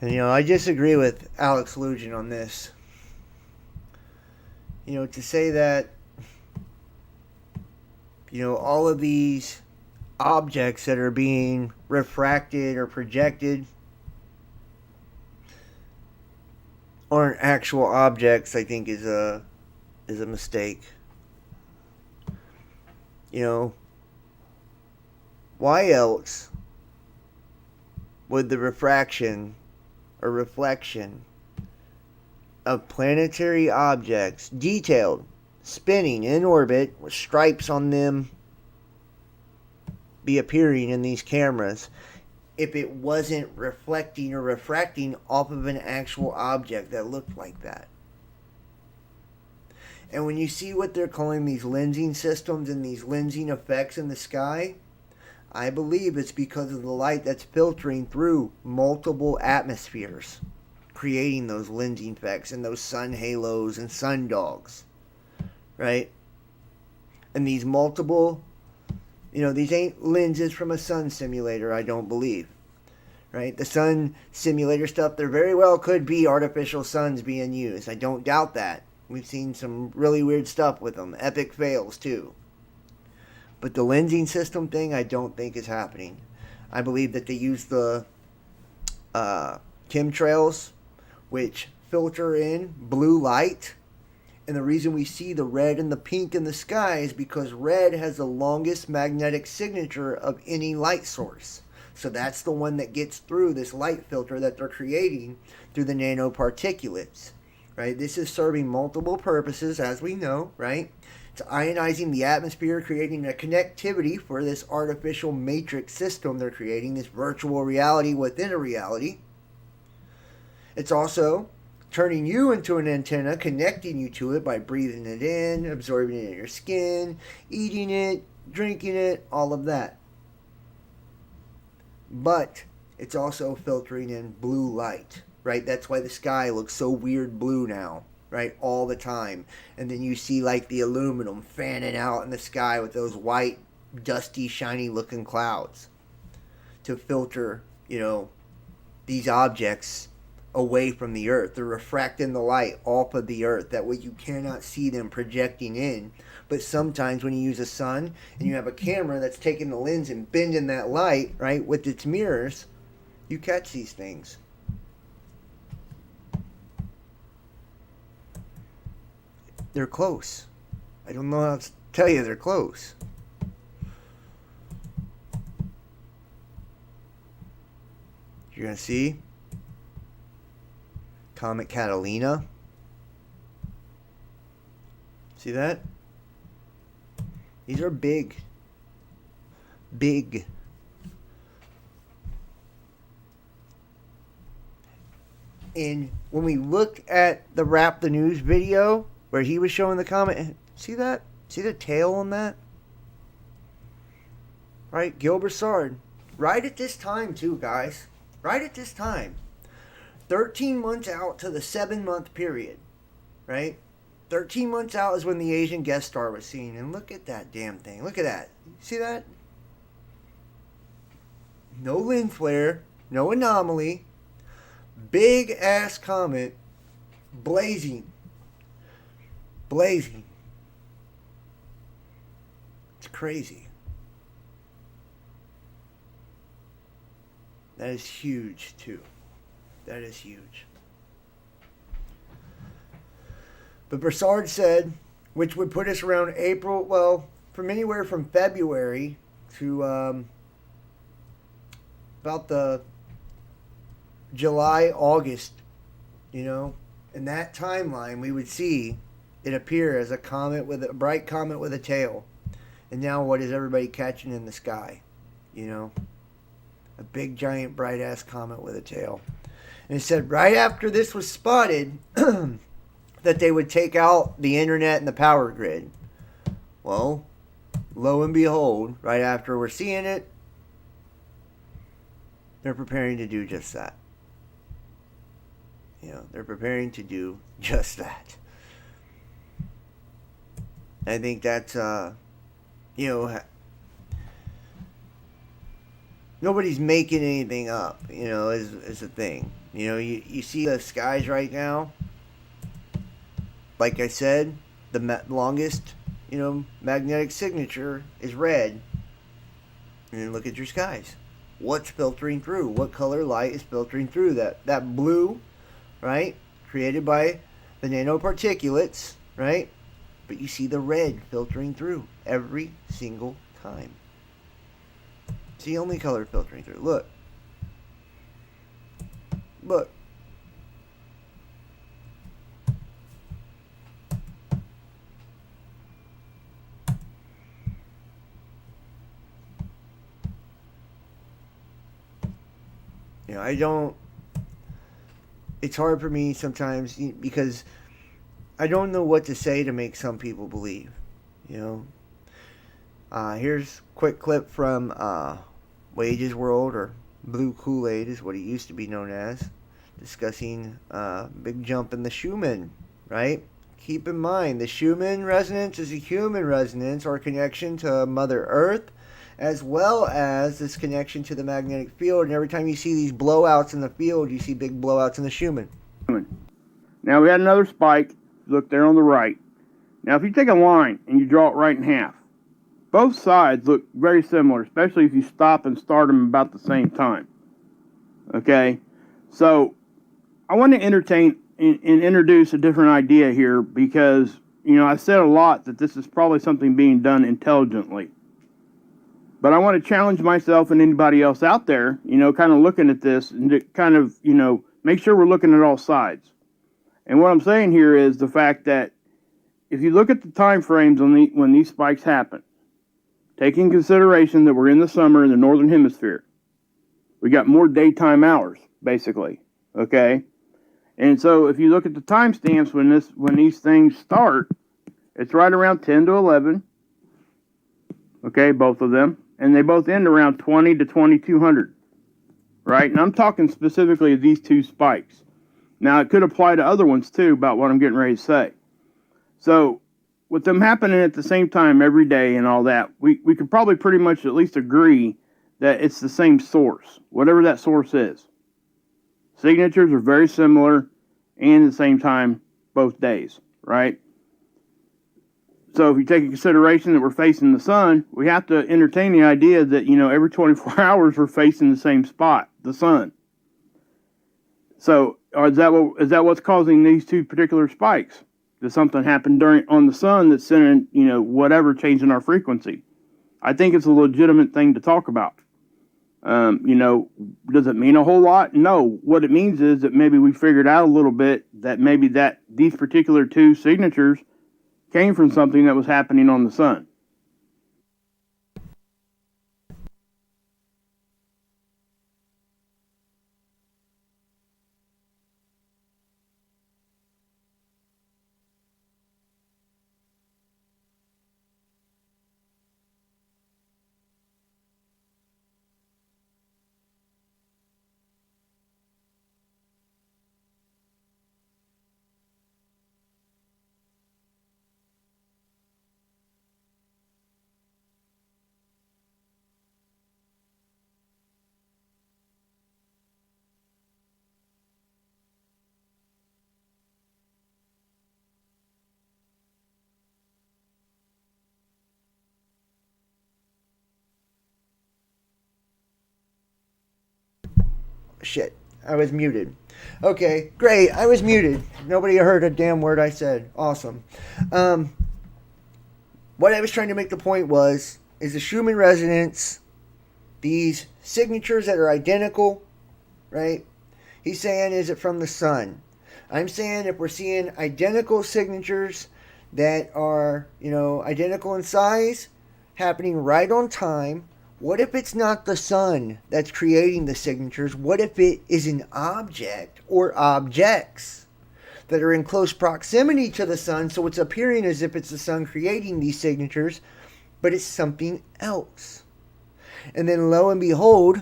And, I disagree with Alex Lugin on this. To say that, all of these objects that are being refracted or projected aren't actual objects, I think is a mistake. Why else would the refraction or reflection of planetary objects, detailed, spinning in orbit with stripes on them, be appearing in these cameras if it wasn't reflecting or refracting off of an actual object that looked like that? And when you see what they're calling these lensing systems and these lensing effects in the sky, I believe it's because of the light that's filtering through multiple atmospheres, creating those lensing effects and those sun halos and sun dogs, right? And these multiple, these ain't lenses from a sun simulator, I don't believe, right? The sun simulator stuff, there very well could be artificial suns being used. I don't doubt that. We've seen some really weird stuff with them, epic fails too. But the lensing system thing, I don't think is happening. I believe that they use the chemtrails, which filter in blue light. And the reason we see the red and the pink in the sky is because red has the longest magnetic signature of any light source. So that's the one that gets through this light filter that they're creating through the nanoparticulates. Right? This is serving multiple purposes, as we know, right? It's ionizing the atmosphere, creating a connectivity for this artificial matrix system they're creating, this virtual reality within a reality. It's also turning you into an antenna, connecting you to it by breathing it in, absorbing it in your skin, eating it, drinking it, all of that. But it's also filtering in blue light, right? That's why the sky looks so weird blue now, right? All the time. And then you see like the aluminum fanning out in the sky with those white, dusty, shiny looking clouds to filter, these objects away from the earth. They're refracting the light off of the earth. That way you cannot see them projecting in. But sometimes when you use a sun and you have a camera that's taking the lens and bending that light, right, with its mirrors, you catch these things. They're close. I don't know how to tell you they're close. You're going to see Comet Catalina. See that? These are big. Big. And when we looked at the Wrap the News video where he was showing the comet, see that? See the tail on that? Right? Gil Broussard. Right at this time too, guys. Right at this time. 13 months out to the 7-month period. Right? 13 months out is when the Asian guest star was seen. And look at that damn thing. Look at that. See that? No lens flare. No anomaly. Big ass comet. Blazing. Blazing. It's crazy. That is huge too. That is huge. But Broussard said, which would put us around April, well, from anywhere from February to about the July, August, in that timeline, we would see it appear as a bright comet with a tail. And now what is everybody catching in the sky? A big, giant, bright-ass comet with a tail. And it said right after this was spotted that they would take out the internet and the power grid. Well, lo and behold, right after we're seeing it, they're preparing to do just that. They're preparing to do just that. I think that's, nobody's making anything up, is the thing. You know, you see the skies right now. Like I said, the longest, magnetic signature is red. And then look at your skies. What's filtering through? What color light is filtering through? That blue, right? Created by the nanoparticulates, right? But you see the red filtering through every single time. It's the only color filtering through. Look. Look. It's hard for me sometimes because I don't know what to say to make some people believe, Here's a quick clip from Wages World, or Blue Kool-Aid is what it used to be known as, discussing big jump in the Schumann, right? Keep in mind, the Schumann resonance is a human resonance or connection to Mother Earth, as well as this connection to the magnetic field. And every time you see these blowouts in the field, you see big blowouts in the Schumann. Now we had another spike. Look there on the right. Now if you take a line and you draw it right in half, both sides look very similar, especially if you stop and start them about the same time. Okay? So I want to entertain and introduce a different idea here because, I said a lot that this is probably something being done intelligently. But I want to challenge myself and anybody else out there, kind of looking at this and to kind of, make sure we're looking at all sides. And what I'm saying here is the fact that if you look at the time frames when these spikes happen, take in consideration that we're in the summer in the northern hemisphere, we got more daytime hours, basically, okay? And so if you look at the timestamps when these things start, it's right around 10 to 11, okay, both of them. And they both end around 20 to 2200, right? And I'm talking specifically of these two spikes. Now, it could apply to other ones, too, about what I'm getting ready to say. So, with them happening at the same time every day and all that, we could probably pretty much at least agree that it's the same source, whatever that source is. Signatures are very similar and at the same time both days, right? So if you take into consideration that we're facing the sun, we have to entertain the idea that, every 24 hours we're facing the same spot, the sun. So is that what's causing these two particular spikes? Does something happen on the sun that's sending, whatever, changing our frequency? I think it's a legitimate thing to talk about. Does it mean a whole lot? No. What it means is that maybe we figured out a little bit that maybe that these particular two signatures came from something that was happening on the sun. Shit, I was muted. Okay, great, I was muted. Nobody heard a damn word I said. Awesome. What I was trying to make the point is the Schumann resonance, these signatures that are identical, right? He's saying, is it from the sun? I'm saying if we're seeing identical signatures that are, identical in size, happening right on time, what if it's not the sun that's creating the signatures? What if it is an object or objects that are in close proximity to the sun, so it's appearing as if it's the sun creating these signatures, but it's something else? And then lo and behold,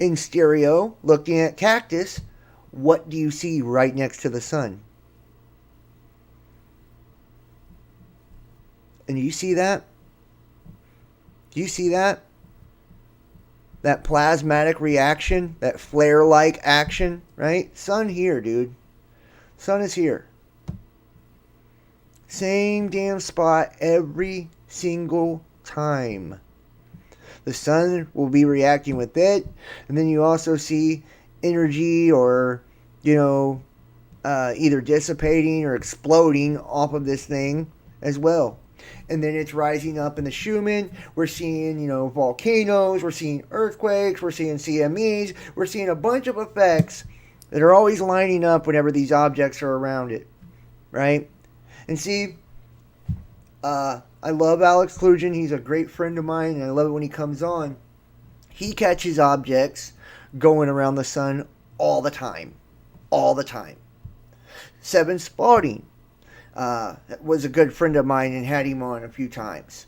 in stereo, looking at cactus, what do you see right next to the sun? And you see that? Do you see that? that plasmatic reaction, that flare-like action, right? Sun here, dude. Sun is here. Same damn spot every single time. The sun will be reacting with it, and then you also see energy or, either dissipating or exploding off of this thing as well. And then it's rising up in the Schumann. We're seeing, volcanoes. We're seeing earthquakes. We're seeing CMEs. We're seeing a bunch of effects that are always lining up whenever these objects are around it, right? And see, I love Alex Klugen. He's a great friend of mine, and I love it when he comes on. He catches objects going around the sun all the time. All the time. Seven Spalding was a good friend of mine and had him on a few times.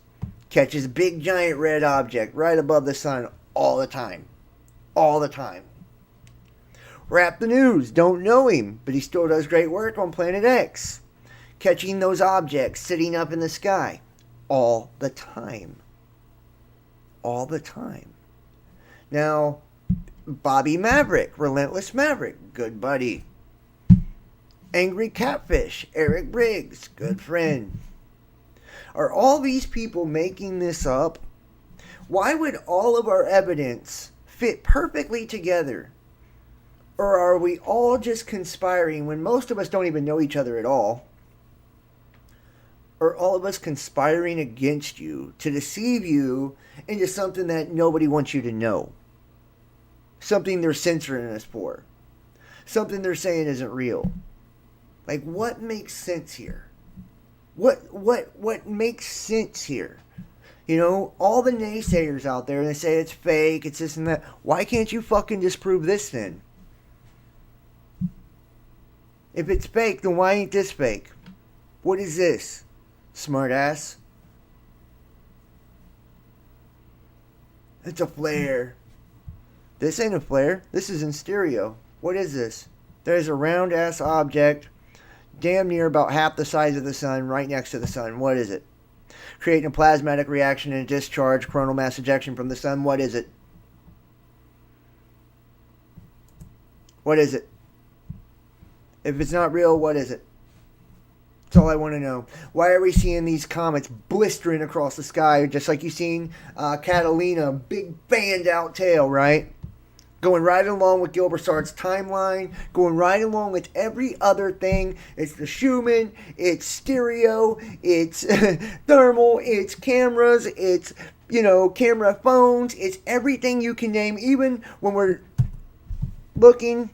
Catches big giant red object right above the sun all the time. All the time. Rap the News, don't know him, but he still does great work on Planet X. Catching those objects sitting up in the sky all the time. All the time. Now, Bobby Maverick, Relentless Maverick, good buddy. Angry Catfish, Eric Briggs, good friend. Are all these people making this up? Why would all of our evidence fit perfectly together? Or are we all just conspiring when most of us don't even know each other at all? Or all of us conspiring against you to deceive you into something that nobody wants you to know? Something they're censoring us for. Something they're saying isn't real. Like, what makes sense here? What makes sense here? All the naysayers out there, and they say it's fake, it's this and that. Why can't you fucking disprove this then? If it's fake, then why ain't this fake? What is this? Smart ass. It's a flare. This ain't a flare. This is in stereo. What is this? There's a round ass object damn near about half the size of the sun right next to the sun. What is it? Creating a plasmatic reaction and a discharge, coronal mass ejection from the sun. What is it? What is it? If it's not real, what is it? That's all I want to know. Why are we seeing these comets blistering across the sky, just like you've seen Catalina, big fanned out tail, right? Going right along with Gilbert's timeline, going right along with every other thing. It's the Schumann, it's stereo, it's thermal, it's cameras, it's, camera phones, it's everything you can name, even when we're looking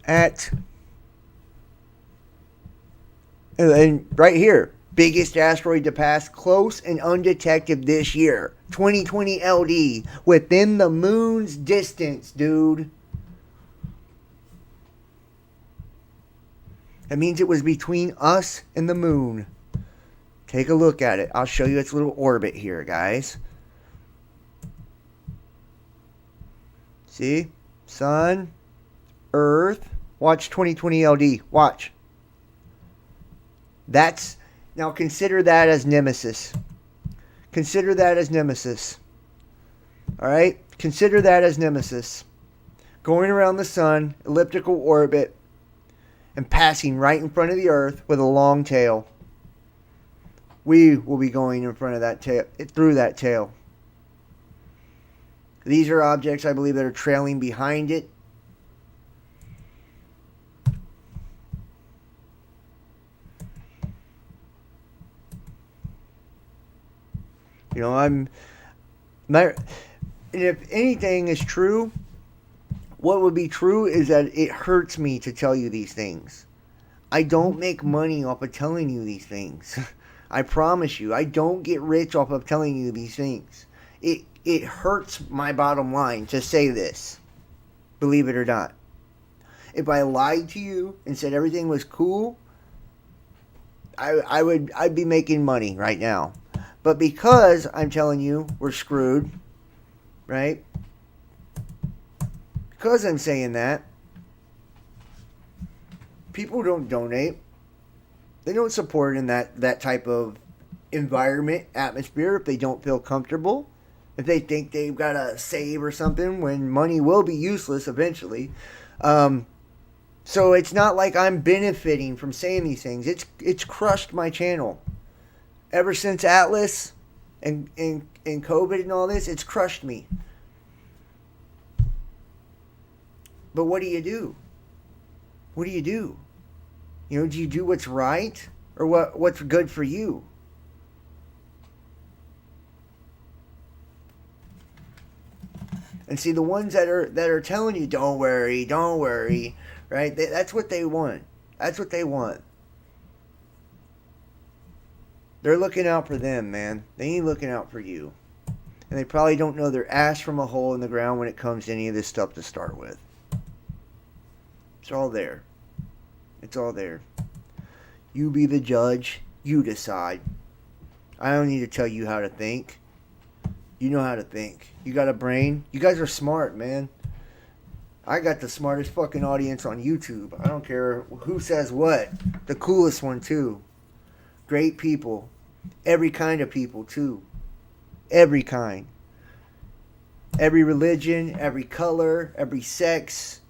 at, and right here, biggest asteroid to pass close and undetected this year. 2020 LD. Within the moon's distance, dude. That means it was between us and the moon. Take a look at it. I'll show you its little orbit here, guys. See? Sun, Earth. Watch 2020 LD. Watch. Now consider that as Nemesis. Consider that as Nemesis. Alright? Consider that as Nemesis. Going around the sun, elliptical orbit, and passing right in front of the Earth with a long tail. We will be going in front of that tail, through that tail. These are objects, I believe, that are trailing behind it. And if anything is true, what would be true is that it hurts me to tell you these things. I don't make money off of telling you these things. I promise you, I don't get rich off of telling you these things. It hurts my bottom line to say this, believe it or not. If I lied to you and said everything was cool, I'd be making money right now. But because I'm telling you we're screwed, right? Because I'm saying that, people don't donate. They don't support in that type of environment, atmosphere, if they don't feel comfortable. if they think they've got to save or something, when money will be useless eventually. So it's not like I'm benefiting from saying these things. It's crushed my channel. Ever since Atlas and COVID and all this, it's crushed me. But what do you do? What do you do? You know, do you do what's right or what's good for you? And see, the ones that are telling you don't worry, right? That's what they want. That's what they want. They're looking out for them, man. They ain't looking out for you. And they probably don't know their ass from a hole in the ground when it comes to any of this stuff to start with. It's all there. It's all there. You be the judge. You decide. I don't need to tell you how to think. You know how to think. You got a brain. You guys are smart, man. I got the smartest fucking audience on YouTube. I don't care who says what. The coolest one, too. Great people. Every kind of people, too. Every kind. Every religion, every color, every sex,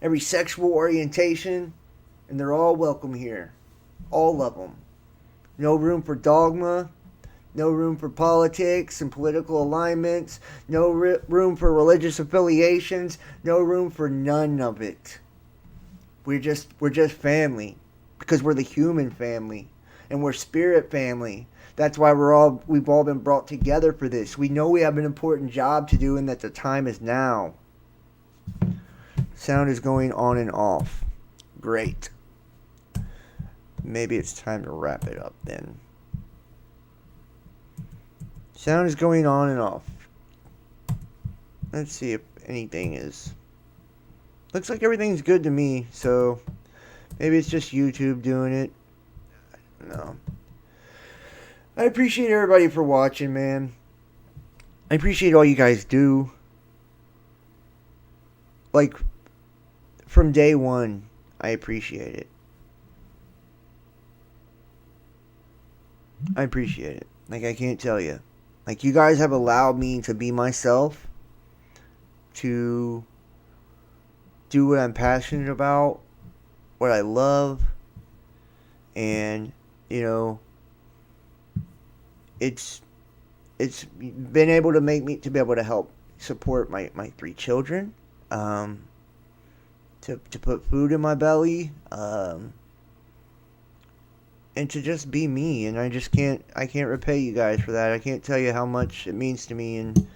every sexual orientation. And they're all welcome here. All of them. No room for dogma. No room for politics and political alignments. No room for religious affiliations. No room for none of it. We're just family. Because we're the human family. And we're spirit family. That's why we've all been brought together for this. We know we have an important job to do and that the time is now. Sound is going on and off. Great. Maybe it's time to wrap it up then. Sound is going on and off. Let's see if anything is. Looks like everything's good to me, so maybe it's just YouTube doing it. I don't know. I appreciate everybody for watching, man. I appreciate all you guys do. Like, from day one, I appreciate it. I appreciate it. Like, I can't tell you. Like, you guys have allowed me to be myself, to do what I'm passionate about, what I love, and, you know, it's been able to make me to be able to help support my 3 children, to put food in my belly, and to just be me. And I can't repay you guys for that. I can't tell you how much it means to me, and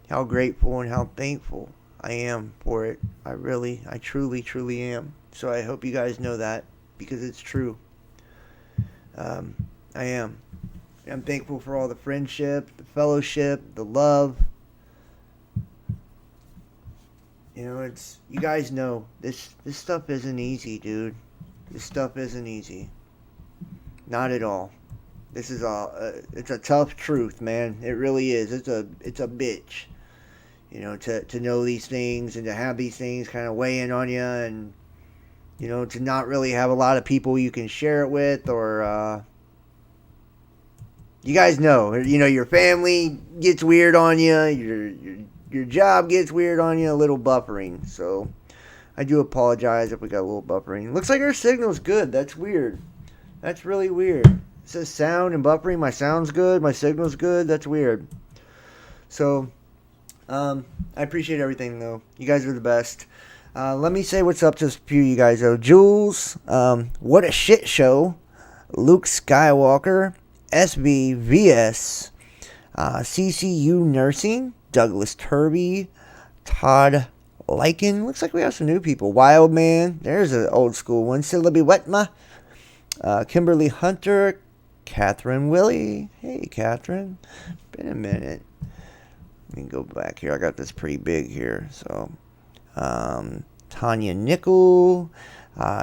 how grateful and how thankful I am for it. I truly am. So I hope you guys know that, because it's true. I am. I'm thankful for all the friendship, the fellowship, the love. You know, you guys know this stuff isn't easy, dude. This stuff isn't easy. Not at all. This is it's a tough truth, man. It really is. It's a bitch. You know, to know these things and to have these things kind of weigh in on you, and, you know, to not really have a lot of people you can share it with, or, you guys know, you know, your family gets weird on you, your job gets weird on you, a little buffering. So I do apologize if we got a little buffering. Looks like our signal's good. That's weird. That's really weird. It says sound and buffering. My sound's good. My signal's good. That's weird. So, I appreciate everything, though. You guys are the best. Let me say what's up to a few of you guys, though. Jules, what a shit show. Luke Skywalker, SBVS, CCU Nursing, Douglas Turby, Todd Lycan. Looks like we have some new people. Wildman, there's an old school one. Syllabi Wetma, Kimberly Hunter, Catherine Willie. Hey, Catherine. Been a minute. Let me go back here. I got this pretty big here. So, Tanya Nickel,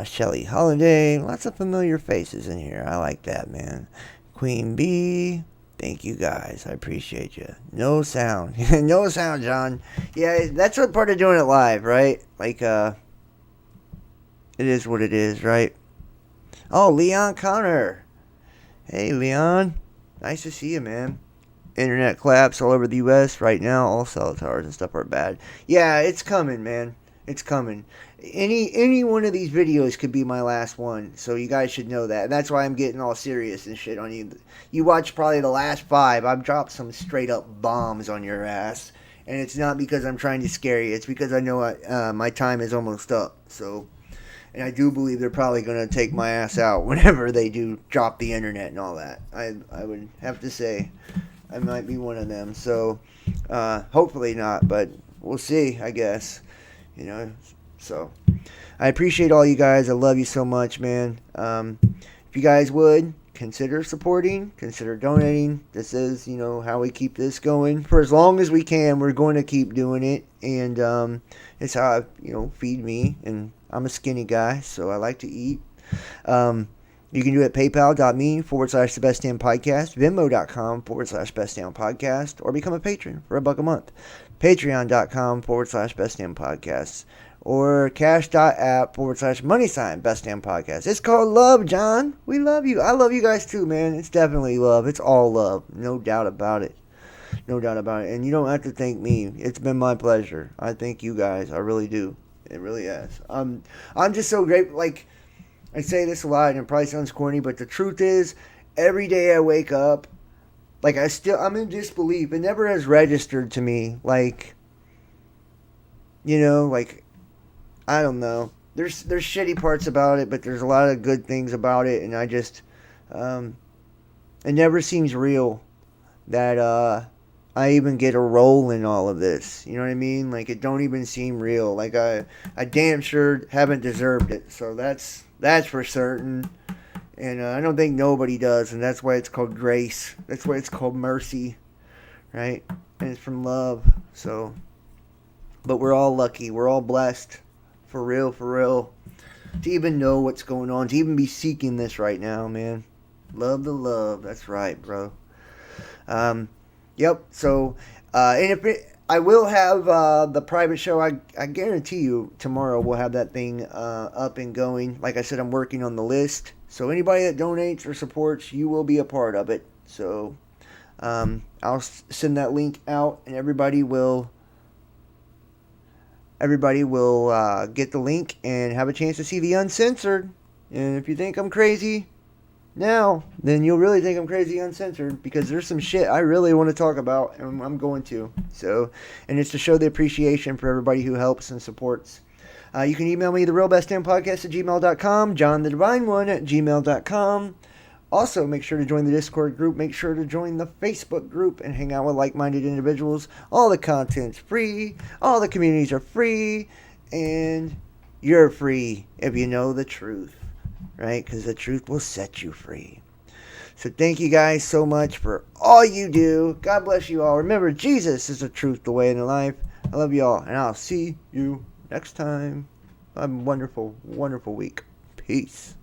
Shelly Holiday. Lots of familiar faces in here. I like that, man. Queen Bee. Thank you, guys. I appreciate you. No sound. No sound, John. Yeah, that's what part of doing it live, right? Like, it is what it is, right? Oh, Leon Connor. Hey, Leon. Nice to see you, man. internet collapse all over the U.S. right now. All cell towers and stuff are bad. Yeah, it's coming, man. It's coming. Any one of these videos could be my last one, so you guys should know that. And that's why I'm getting all serious and shit on you. You watch probably the last 5. I've dropped some straight up bombs on your ass, and it's not because I'm trying to scare you. It's because I know my time is almost up. So, and I do believe they're probably going to take my ass out whenever they do drop the internet and all that. I would have to say I might be one of them. So, hopefully not, but we'll see, I guess. You know, so I appreciate all you guys. I love you so much, man. If you guys would consider supporting, consider donating. This is, you know, how we keep this going for as long as we can. We're going to keep doing it, and it's how feed me. And I'm a skinny guy, so I like to eat. You can do it at paypal.me/thebestdampodcast, venmo.com/bestdampodcast, or become a patron for $1 a month. Patreon.com/bestdampodcasts, or cash.app/money_bestdampodcast. It's called love, John. We love you. I love you guys too, man. It's definitely love. It's all love. No doubt about it. No doubt about it. And you don't have to thank me. It's been my pleasure. I thank you guys. I really do. It really has. I'm just so grateful. Like, I say this a lot, and it probably sounds corny, but the truth is, every day I wake up, like, I'm in disbelief. It never has registered to me. Like, like, I don't know. There's shitty parts about it, but there's a lot of good things about it, and I just, it never seems real that, I even get a role in all of this. You know what I mean? Like, it don't even seem real. Like, I damn sure haven't deserved it. So that's for certain. And I don't think nobody does. And that's why it's called grace. That's why it's called mercy. Right? And it's from love. So, but we're all lucky. We're all blessed. For real, for real. To even know what's going on. To even be seeking this right now, man. Love the love. That's right, bro. Yep. So, and I will have the private show. I guarantee you tomorrow we'll have that thing up and going. Like I said, I'm working on the list. So anybody that donates or supports, you will be a part of it. So I'll send that link out, and everybody will get the link and have a chance to see the uncensored. And if you think I'm crazy now, then you'll really think I'm crazy uncensored, because there's some shit I really want to talk about, and I'm going to. So, and it's to show the appreciation for everybody who helps and supports. You can email me, therealbestdampodcast@gmail.com, johnthedivine1@gmail.com. Also, make sure to join the Discord group. Make sure to join the Facebook group and hang out with like-minded individuals. All the content's free. All the communities are free. And you're free if you know the truth. Right? Because the truth will set you free. So thank you guys so much for all you do. God bless you all. Remember, Jesus is the truth, the way, and the life. I love you all, and I'll see you next time. Have a wonderful, wonderful week. Peace.